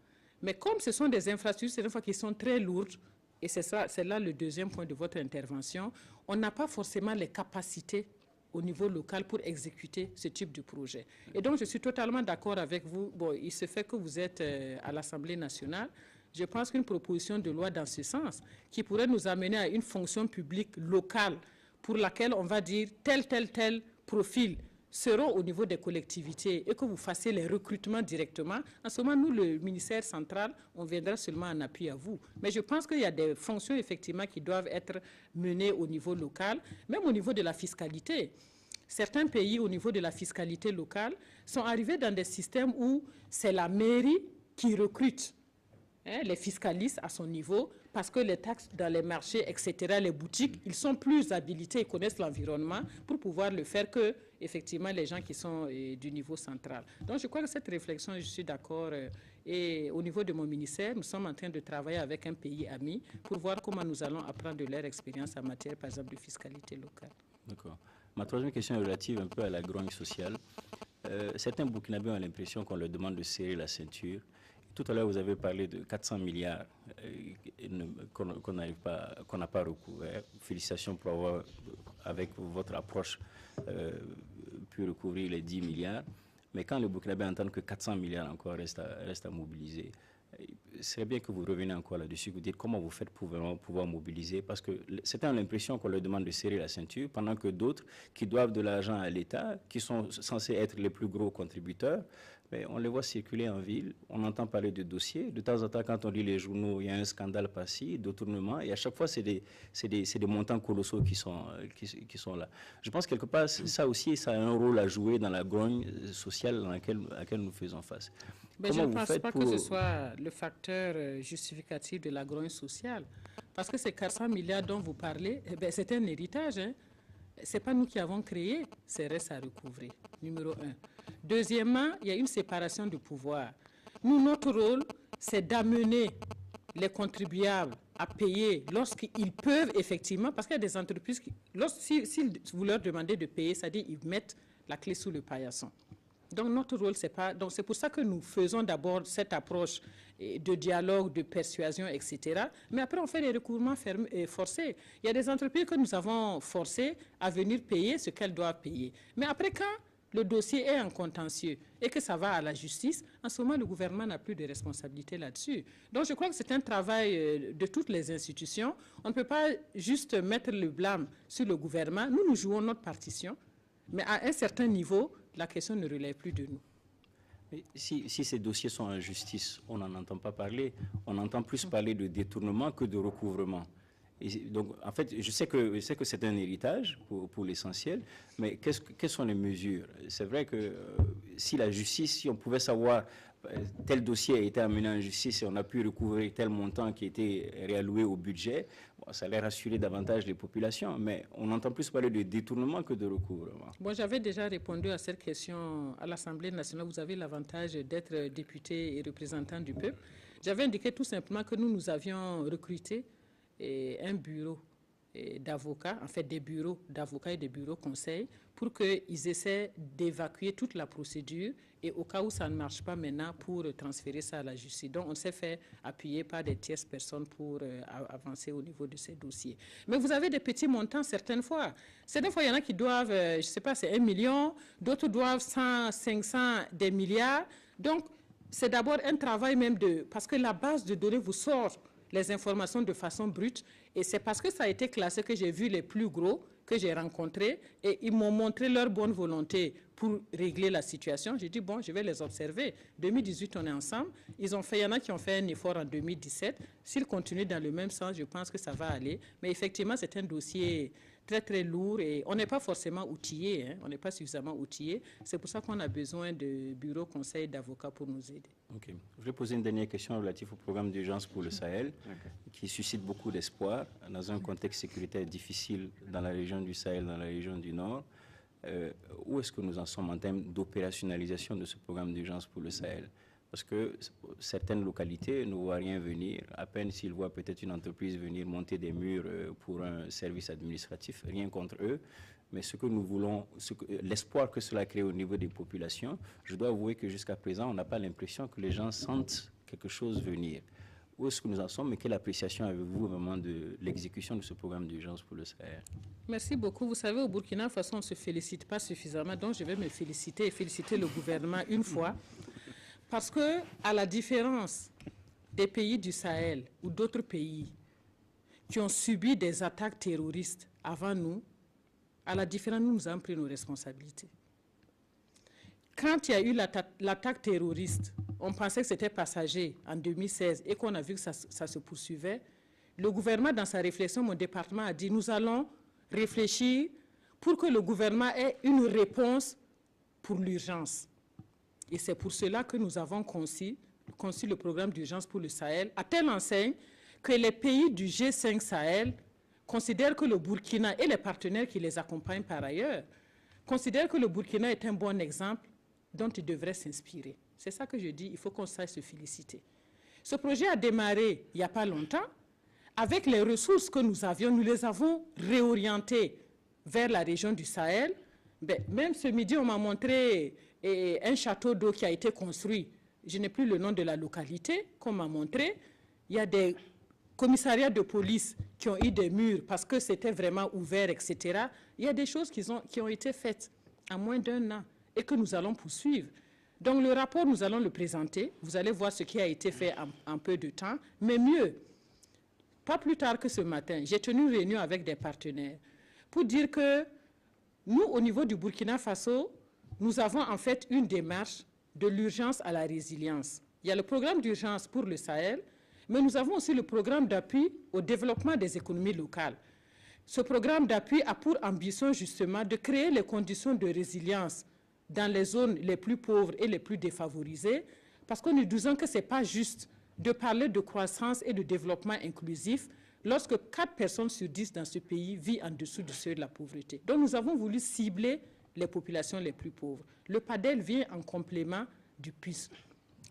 Mais comme ce sont des infrastructures qui sont très lourdes, et c'est là le deuxième point de votre intervention, on n'a pas forcément les capacités au niveau local pour exécuter ce type de projet. Et donc, je suis totalement d'accord avec vous. Bon, il se fait que vous êtes à l'Assemblée nationale. Je pense qu'une proposition de loi dans ce sens, qui pourrait nous amener à une fonction publique locale pour laquelle on va dire tel profil seront au niveau des collectivités et que vous fassiez les recrutements directement. En ce moment, nous, le ministère central, on viendra seulement en appui à vous. Mais je pense qu'il y a des fonctions effectivement qui doivent être menées au niveau local, même au niveau de la fiscalité. Certains pays, au niveau de la fiscalité locale, sont arrivés dans des systèmes où c'est la mairie qui recrute les fiscalistes à son niveau, parce que les taxes dans les marchés, etc., les boutiques, ils sont plus habilités, ils connaissent l'environnement pour pouvoir le faire que, effectivement, les gens qui sont du niveau central. Donc, je crois que cette réflexion, je suis d'accord. Et au niveau de mon ministère, nous sommes en train de travailler avec un pays ami pour voir comment nous allons apprendre de leur expérience en matière, par exemple, de fiscalité locale. D'accord. Ma troisième question est relative un peu à la grogne sociale. Certains Burkinabés ont l'impression qu'on leur demande de serrer la ceinture. Tout à l'heure, vous avez parlé de 400 milliards qu'on n'a pas recouvert. Félicitations pour avoir, avec votre approche, pu recouvrir les 10 milliards. Mais quand les Burkinabés entendent que 400 milliards encore restent à mobiliser, ce serait bien que vous reveniez encore là-dessus, vous dites comment vous faites pour vraiment pouvoir mobiliser, parce que certains ont l'impression qu'on leur demande de serrer la ceinture, pendant que d'autres qui doivent de l'argent à l'État, qui sont censés être les plus gros contributeurs, mais on les voit circuler en ville, on entend parler de dossiers. De temps en temps, quand on lit les journaux, il y a un scandale par-ci, détournement, et à chaque fois, c'est des montants colossaux qui sont là. Je pense quelque part, ça aussi, ça a un rôle à jouer dans la grogne sociale à laquelle nous faisons face. Mais je ne pense pas que ce soit le facteur justificatif de la grogne sociale. Parce que ces 400 milliards dont vous parlez, c'est un héritage. Hein. Ce n'est pas nous qui avons créé ces restes à recouvrer, numéro 1. Deuxièmement, il y a une séparation de pouvoir. Nous, notre rôle, c'est d'amener les contribuables à payer lorsqu'ils peuvent effectivement, parce qu'il y a des entreprises qui, si vous leur demandez de payer, c'est-à-dire qu'ils mettent la clé sous le paillasson. Donc notre rôle, c'est pas. Donc c'est pour ça que nous faisons d'abord cette approche de dialogue, de persuasion, etc. Mais après, on fait des recouvrements forcés. Il y a des entreprises que nous avons forcées à venir payer ce qu'elles doivent payer. Mais après, quand le dossier est en contentieux et que ça va à la justice, en ce moment, le gouvernement n'a plus de responsabilité là-dessus. Donc, je crois que c'est un travail de toutes les institutions. On ne peut pas juste mettre le blâme sur le gouvernement. Nous, nous jouons notre partition, mais à un certain niveau, la question ne relève plus de nous. Mais si ces dossiers sont en justice, on n'en entend pas parler. On entend plus parler de détournement que de recouvrement. Et donc, en fait, je sais que c'est un héritage pour l'essentiel, mais quelles sont les mesures? C'est vrai que si la justice, si on pouvait savoir tel dossier a été amené en justice et on a pu recouvrer tel montant qui a été réalloué au budget, bon, ça allait rassurer davantage les populations, mais on entend plus parler de détournement que de recouvrement. Bon, j'avais déjà répondu à cette question à l'Assemblée nationale. Vous avez l'avantage d'être député et représentant du peuple. J'avais indiqué tout simplement que nous avions recruté un bureau d'avocats, en fait des bureaux d'avocats et des bureaux conseils, pour qu'ils essaient d'évacuer toute la procédure et au cas où ça ne marche pas maintenant, pour transférer ça à la justice. Donc on s'est fait appuyer par des tierces personnes pour avancer au niveau de ces dossiers. Mais vous avez des petits montants certaines fois. Certaines fois, il y en a qui doivent, je ne sais pas, c'est 1 million, d'autres doivent 100, 500, des milliards. Donc c'est d'abord un travail même parce que la base de données vous sort les informations de façon brute, et c'est parce que ça a été classé que j'ai vu les plus gros que j'ai rencontrés, et ils m'ont montré leur bonne volonté pour régler la situation. J'ai dit, bon, je vais les observer. 2018, on est ensemble. Il y en a qui ont fait un effort en 2017. S'ils continuent dans le même sens, je pense que ça va aller. Mais effectivement, c'est un dossier très, très lourd et on n'est pas forcément outillé, hein. On n'est pas suffisamment outillé. C'est pour ça qu'on a besoin de bureaux conseils d'avocats pour nous aider. Ok. Je vais poser une dernière question relative au programme d'urgence pour le Sahel, qui suscite beaucoup d'espoir dans un contexte sécuritaire difficile dans la région du Sahel, dans la région du Nord. Où est-ce que nous en sommes en termes d'opérationnalisation de ce programme d'urgence pour le Sahel? Parce que certaines localités ne voient rien venir. À peine s'ils voient peut-être une entreprise venir monter des murs pour un service administratif, rien contre eux. Mais ce que nous voulons, l'espoir que cela crée au niveau des populations, je dois avouer que jusqu'à présent, on n'a pas l'impression que les gens sentent quelque chose venir. Où est-ce que nous en sommes et quelle appréciation avez-vous au moment de l'exécution de ce programme d'urgence pour le Sahel? Merci beaucoup. Vous savez, au Burkina Faso, on ne se félicite pas suffisamment, donc je vais me féliciter et féliciter le gouvernement une fois. Parce que, à la différence des pays du Sahel ou d'autres pays qui ont subi des attaques terroristes avant nous, à la différence, nous avons pris nos responsabilités. Quand il y a eu l'attaque terroriste, on pensait que c'était passager en 2016 et qu'on a vu que ça se poursuivait. Le gouvernement, dans sa réflexion, mon département a dit, nous allons réfléchir pour que le gouvernement ait une réponse pour l'urgence. Et c'est pour cela que nous avons conçu le programme d'urgence pour le Sahel, à telle enseigne que les pays du G5 Sahel considèrent que le Burkina et les partenaires qui les accompagnent par ailleurs, considèrent que le Burkina est un bon exemple dont ils devraient s'inspirer. C'est ça que je dis, il faut qu'on sache se féliciter. Ce projet a démarré il n'y a pas longtemps. Avec les ressources que nous avions, nous les avons réorientées vers la région du Sahel. Même ce midi, on m'a montré un château d'eau qui a été construit. Je n'ai plus le nom de la localité qu'on m'a montré. Il y a des commissariats de police qui ont eu des murs parce que c'était vraiment ouvert, etc. Il y a des choses qui ont été faites en moins d'1 an et que nous allons poursuivre. Donc le rapport, nous allons le présenter. Vous allez voir ce qui a été fait en peu de temps. Mais mieux, pas plus tard que ce matin, j'ai tenu une réunion avec des partenaires pour dire que nous, au niveau du Burkina Faso, nous avons en fait une démarche de l'urgence à la résilience. Il y a le programme d'urgence pour le Sahel, mais nous avons aussi le programme d'appui au développement des économies locales. Ce programme d'appui a pour ambition justement de créer les conditions de résilience dans les zones les plus pauvres et les plus défavorisées, parce que nous disons que ce n'est pas juste de parler de croissance et de développement inclusif lorsque 4 personnes sur 10 dans ce pays vivent en dessous du seuil de la pauvreté. Donc nous avons voulu cibler les populations les plus pauvres. Le PADEL vient en complément du PUS.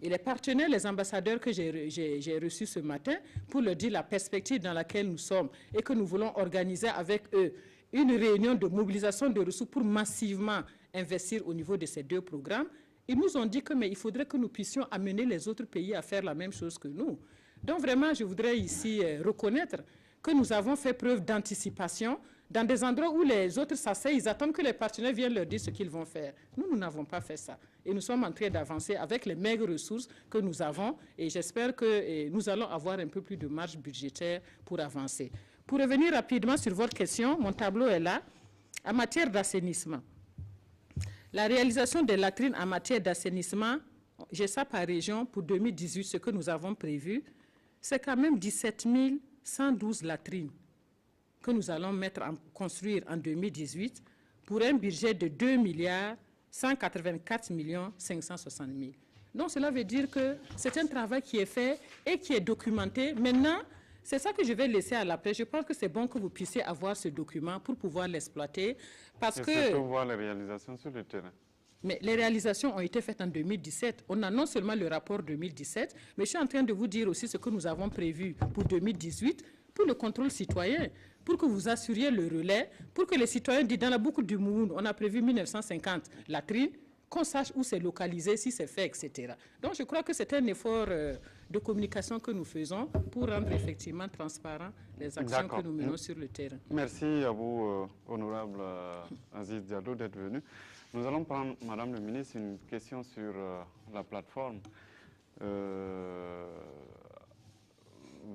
Et les partenaires, les ambassadeurs que j'ai reçus ce matin, pour leur dire la perspective dans laquelle nous sommes et que nous voulons organiser avec eux une réunion de mobilisation de ressources pour massivement investir au niveau de ces 2 programmes, ils nous ont dit qu'il faudrait que nous puissions amener les autres pays à faire la même chose que nous. Donc vraiment, je voudrais ici reconnaître que nous avons fait preuve d'anticipation dans des endroits où les autres s'asseyent, ils attendent que les partenaires viennent leur dire ce qu'ils vont faire. Nous n'avons pas fait ça. Et nous sommes en train d'avancer avec les maigres ressources que nous avons. Et j'espère que nous allons avoir un peu plus de marge budgétaire pour avancer. Pour revenir rapidement sur votre question, mon tableau est là. En matière d'assainissement, la réalisation des latrines en matière d'assainissement, j'ai ça par région pour 2018, ce que nous avons prévu, c'est quand même 17 112 latrines que nous allons construire en 2018 pour un budget de 2 184 560 000. Donc cela veut dire que c'est un travail qui est fait et qui est documenté. Maintenant, c'est ça que je vais laisser à la presse. Je pense que c'est bon que vous puissiez avoir ce document pour pouvoir l'exploiter. Parce que surtout voir les réalisations sur le terrain. Mais les réalisations ont été faites en 2017. On a non seulement le rapport 2017, mais je suis en train de vous dire aussi ce que nous avons prévu pour 2018, pour le contrôle citoyen, pour que vous assuriez le relais, pour que les citoyens disent dans la boucle du Mouhoun, on a prévu 1950 latrines, qu'on sache où c'est localisé, si c'est fait, etc. Donc je crois que c'est un effort de communication que nous faisons pour rendre effectivement transparent les actions que nous menons sur le terrain. Merci à vous, honorable Aziz Diallo, d'être venu. Nous allons prendre, Madame le ministre, une question sur la plateforme.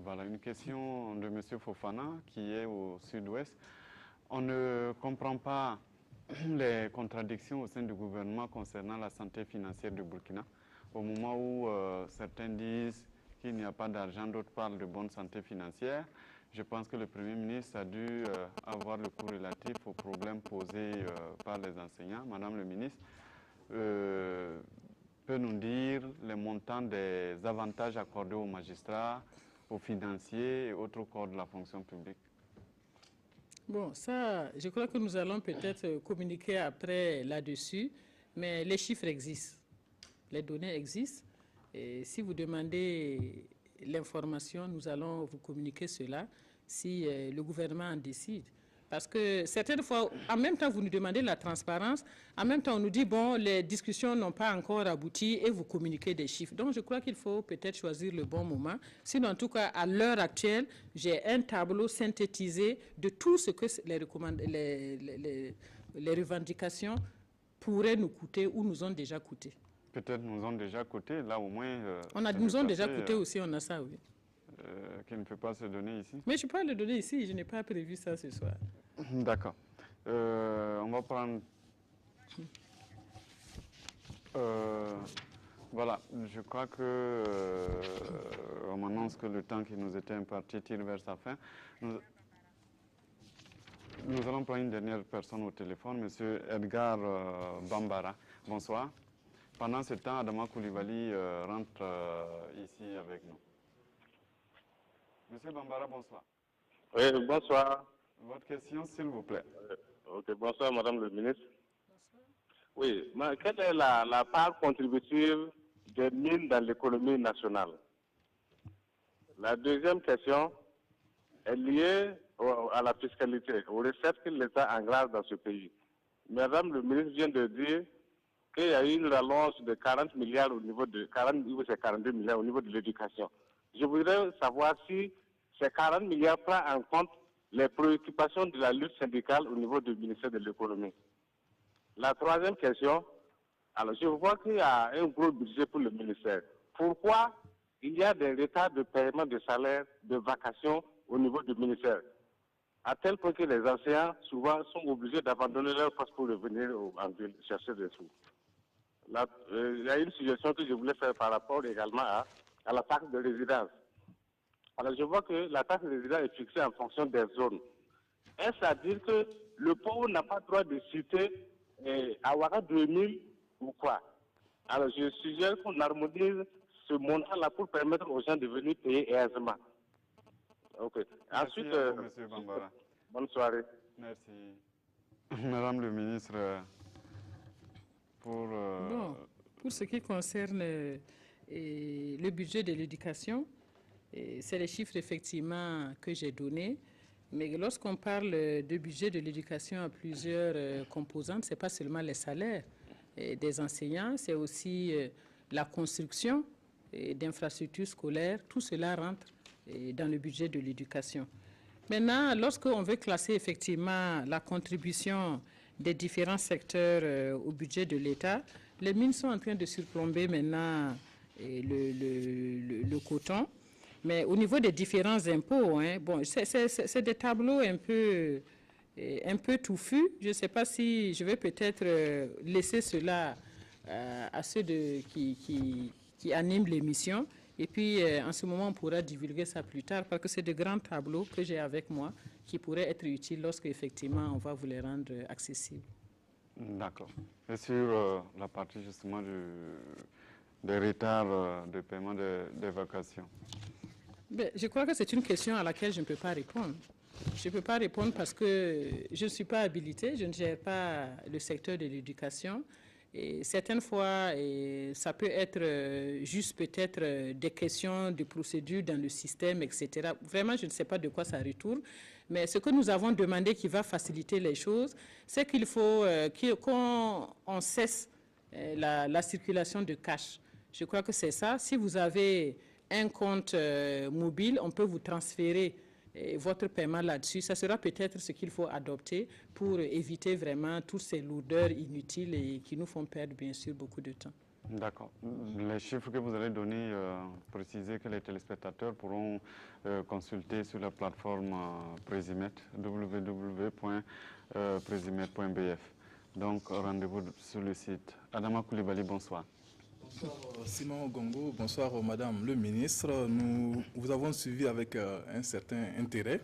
Voilà, une question de M. Fofana, qui est au sud-ouest. On ne comprend pas les contradictions au sein du gouvernement concernant la santé financière du Burkina. Au moment où certains disent qu'il n'y a pas d'argent, d'autres parlent de bonne santé financière. Je pense que le Premier ministre a dû avoir le cours relatif aux problèmes posés par les enseignants. Madame le ministre peut nous dire les montants des avantages accordés aux magistrats, aux financiers et autres corps de la fonction publique. Bon, ça, je crois que nous allons peut-être communiquer après là-dessus, mais les chiffres existent, les données existent. Et si vous demandez l'information, nous allons vous communiquer cela si le gouvernement en décide. Parce que certaines fois, en même temps, vous nous demandez la transparence, en même temps, on nous dit, bon, les discussions n'ont pas encore abouti et vous communiquez des chiffres. Donc, je crois qu'il faut peut-être choisir le bon moment. Sinon, en tout cas, à l'heure actuelle, j'ai un tableau synthétisé de tout ce que les revendications pourraient nous coûter ou nous ont déjà coûté. Peut-être nous ont déjà coûté, là au moins... nous ont déjà coûté aussi, on a ça, oui. Qui ne peut pas se donner ici. Mais je peux pas le donner ici, je n'ai pas prévu ça ce soir. D'accord. On va prendre... voilà, je crois que on m'annonce que le temps qui nous était imparti tire vers sa fin. Nous allons prendre une dernière personne au téléphone, M. Edgar Bambara. Bonsoir. Pendant ce temps, Adama Koulibaly rentre ici avec nous. Monsieur Bambara, bonsoir. Oui, bonsoir. Votre question, s'il vous plaît. Ok, bonsoir, Madame le ministre. Oui, quelle est la part contributive des mines dans l'économie nationale? La deuxième question est liée à la fiscalité, aux recettes que l'État engrange dans ce pays. Madame le ministre vient de dire qu'il y a eu une rallonge de 40 milliards au niveau de 42 milliards au niveau de l'éducation. Je voudrais savoir si ces 40 milliards prennent en compte les préoccupations de la lutte syndicale au niveau du ministère de l'économie. La troisième question, alors je vois qu'il y a un gros budget pour le ministère. Pourquoi il y a des retards de paiement de salaire, de vacations au niveau du ministère? À tel point que les enseignants, souvent, sont obligés d'abandonner leur poste pour revenir en ville chercher des sous. Il y a une suggestion que je voulais faire par rapport également à la taxe de résidence. Alors je vois que la taxe de résidence est fixée en fonction des zones. Est-ce à dire que le pauvre n'a pas le droit de citer Awara 2000 ou quoi? Alors je suggère qu'on harmonise ce montant-là pour permettre aux gens de venir payer aisément. Ok. Merci ensuite, à vous, Monsieur Bambara. Bonne soirée. Merci. Madame le ministre, pour... Bon, pour ce qui concerne le budget de l'éducation, c'est les chiffres effectivement que j'ai donnés. Mais lorsqu'on parle de budget de l'éducation à plusieurs composantes, ce n'est pas seulement les salaires des enseignants, c'est aussi la construction d'infrastructures scolaires. Tout cela rentre dans le budget de l'éducation. Maintenant, lorsqu'on veut classer effectivement la contribution des différents secteurs au budget de l'État, les mines sont en train de surplomber maintenant le coton. Mais au niveau des différents impôts, hein, bon, c'est des tableaux un peu touffus. Je ne sais pas si je vais peut-être laisser cela à ceux qui animent l'émission. Et puis, en ce moment, on pourra divulguer ça plus tard parce que c'est de grands tableaux que j'ai avec moi qui pourraient être utiles lorsque, effectivement, on va vous les rendre accessibles. D'accord. Et sur la partie, justement, des retards de paiement des vacations? Ben, je crois que c'est une question à laquelle je ne peux pas répondre. Je ne peux pas répondre parce que je ne suis pas habilitée, je ne gère pas le secteur de l'éducation. Et certaines fois, ça peut être juste peut-être des questions de procédure dans le système, etc. Vraiment, je ne sais pas de quoi ça retourne. Mais ce que nous avons demandé qui va faciliter les choses, c'est qu'il faut qu'on cesse la circulation de cash. Je crois que c'est ça. Si vous avez un compte mobile, on peut vous transférer votre paiement là-dessus. Ça sera peut-être ce qu'il faut adopter pour éviter vraiment toutes ces lourdeurs inutiles et qui nous font perdre, bien sûr, beaucoup de temps. D'accord. Les chiffres que vous allez donner, précisez que les téléspectateurs pourront consulter sur la plateforme Presimet, www.presimet.bf. Donc, rendez-vous sur le site. Adama Koulibaly, bonsoir. Bonsoir Simon Gongo, bonsoir Madame le ministre. Nous vous avons suivi avec un certain intérêt.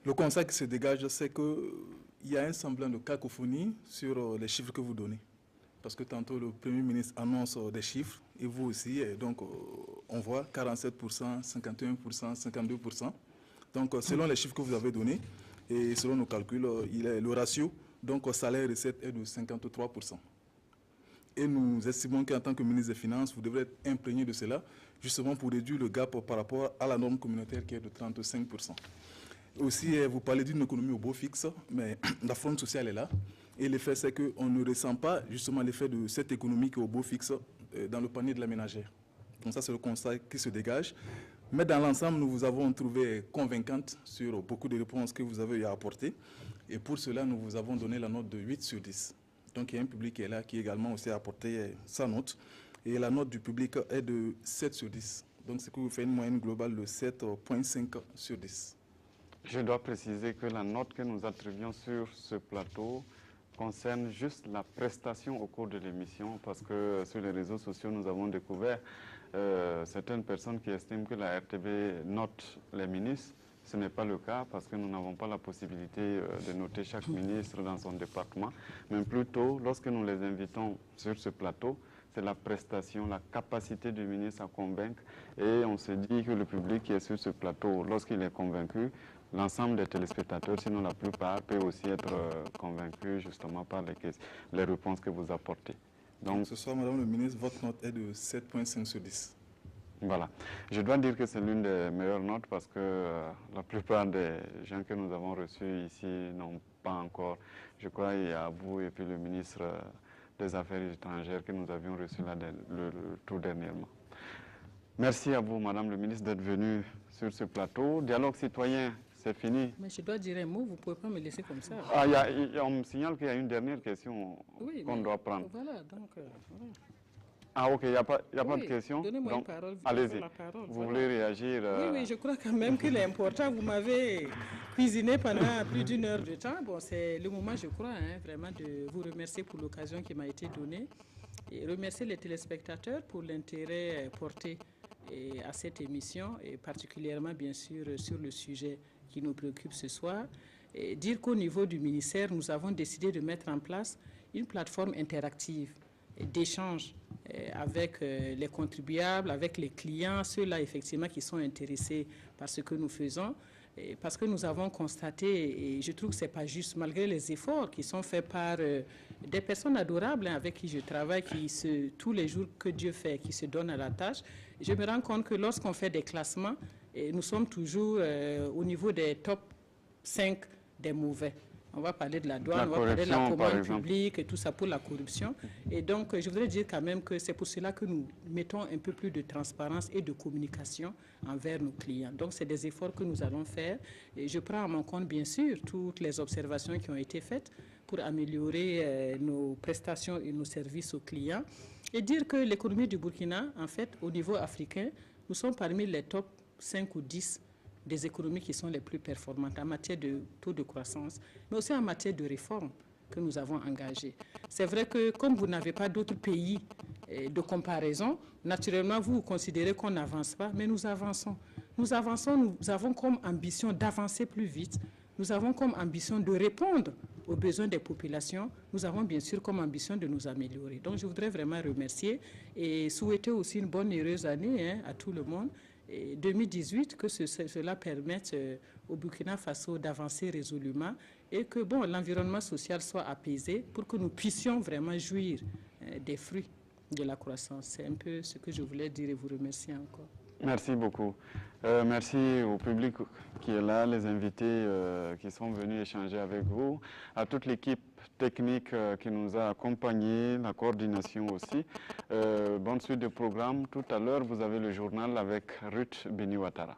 Le constat qui se dégage, c'est qu'il y a un semblant de cacophonie sur les chiffres que vous donnez. Parce que tantôt le Premier ministre annonce des chiffres, et vous aussi, et donc on voit 47%, 51%, 52%. Donc selon les chiffres que vous avez donnés, et selon nos calculs, le ratio, donc salaire-recette est de 53%. Et nous estimons qu'en tant que ministre des Finances, vous devrez être imprégné de cela, justement pour réduire le gap par rapport à la norme communautaire qui est de 35%. Aussi, vous parlez d'une économie au beau fixe, mais la forme sociale est là. Et l'effet, c'est qu'on ne ressent pas justement l'effet de cette économie qui est au beau fixe dans le panier de la ménagère. Donc ça, c'est le constat qui se dégage. Mais dans l'ensemble, nous vous avons trouvé convaincante sur beaucoup de réponses que vous avez à apporter. Et pour cela, nous vous avons donné la note de 8 sur 10. Donc il y a un public qui est là, qui également aussi a apporté sa note. Et la note du public est de 7 sur 10. Donc ce qui vous fait une moyenne globale de 7,5 sur 10. Je dois préciser que la note que nous attribuons sur ce plateau concerne juste la prestation au cours de l'émission, parce que sur les réseaux sociaux, nous avons découvert certaines personnes qui estiment que la RTB note les ministres. Ce n'est pas le cas parce que nous n'avons pas la possibilité de noter chaque ministre dans son département, mais plutôt, lorsque nous les invitons sur ce plateau, c'est la prestation, la capacité du ministre à convaincre, et on se dit que le public qui est sur ce plateau, lorsqu'il est convaincu, l'ensemble des téléspectateurs, sinon la plupart, peut aussi être convaincu justement par les réponses que vous apportez. Donc ce soir, Madame le ministre, votre note est de 7,5 sur 10. Voilà. Je dois dire que c'est l'une des meilleures notes parce que la plupart des gens que nous avons reçus ici n'ont pas encore. Je crois qu'il y a vous et puis le ministre des Affaires étrangères que nous avions reçu là, tout dernièrement. Merci à vous, Madame le ministre, d'être venue sur ce plateau. Dialogue citoyen, c'est fini. Mais je dois dire un mot, vous ne pouvez pas me laisser comme ça. Ah, on me signale qu'il y a une dernière question qu'on doit prendre. Voilà, donc... voilà. Ah ok, il n'y a pas de question. Donnez-moi une parole. Allez-y. Vous voulez réagir Oui, je crois quand même qu'il est important. Vous m'avez cuisiné pendant plus d'1 heure de temps. Bon, c'est le moment, je crois, vraiment de vous remercier pour l'occasion qui m'a été donnée et remercier les téléspectateurs pour l'intérêt porté à cette émission et particulièrement, bien sûr, sur le sujet qui nous préoccupe ce soir. Et dire qu'au niveau du ministère, nous avons décidé de mettre en place une plateforme interactive d'échange avec les contribuables, avec les clients, ceux-là effectivement qui sont intéressés par ce que nous faisons, parce que nous avons constaté, et je trouve que ce n'est pas juste, malgré les efforts qui sont faits par des personnes adorables avec qui je travaille, tous les jours que Dieu fait, qui se donnent à la tâche, je me rends compte que lorsqu'on fait des classements, nous sommes toujours au niveau des top 5 des mauvais. On va parler de la douane, on va parler de la commande publique et tout ça pour la corruption. Et donc, je voudrais dire quand même que c'est pour cela que nous mettons un peu plus de transparence et de communication envers nos clients. Donc, c'est des efforts que nous allons faire. Et je prends à mon compte, bien sûr, toutes les observations qui ont été faites pour améliorer nos prestations et nos services aux clients. Et dire que l'économie du Burkina, en fait, au niveau africain, nous sommes parmi les top 5 ou 10 des économies qui sont les plus performantes en matière de taux de croissance, mais aussi en matière de réformes que nous avons engagées. C'est vrai que comme vous n'avez pas d'autres pays de comparaison, naturellement, vous considérez qu'on n'avance pas, mais nous avançons. Nous avançons, nous avons comme ambition d'avancer plus vite. Nous avons comme ambition de répondre aux besoins des populations. Nous avons bien sûr comme ambition de nous améliorer. Donc, je voudrais vraiment remercier et souhaiter aussi une bonne et heureuse année à tout le monde. Et 2018, que cela permette au Burkina Faso d'avancer résolument et que l'environnement social soit apaisé pour que nous puissions vraiment jouir des fruits de la croissance. C'est un peu ce que je voulais dire et vous remercier encore. Merci beaucoup. Merci au public qui est là, les invités qui sont venus échanger avec vous, à toute l'équipe technique qui nous a accompagnés, la coordination aussi. Bonne suite de programme. Tout à l'heure, vous avez le journal avec Ruth Beniwatara.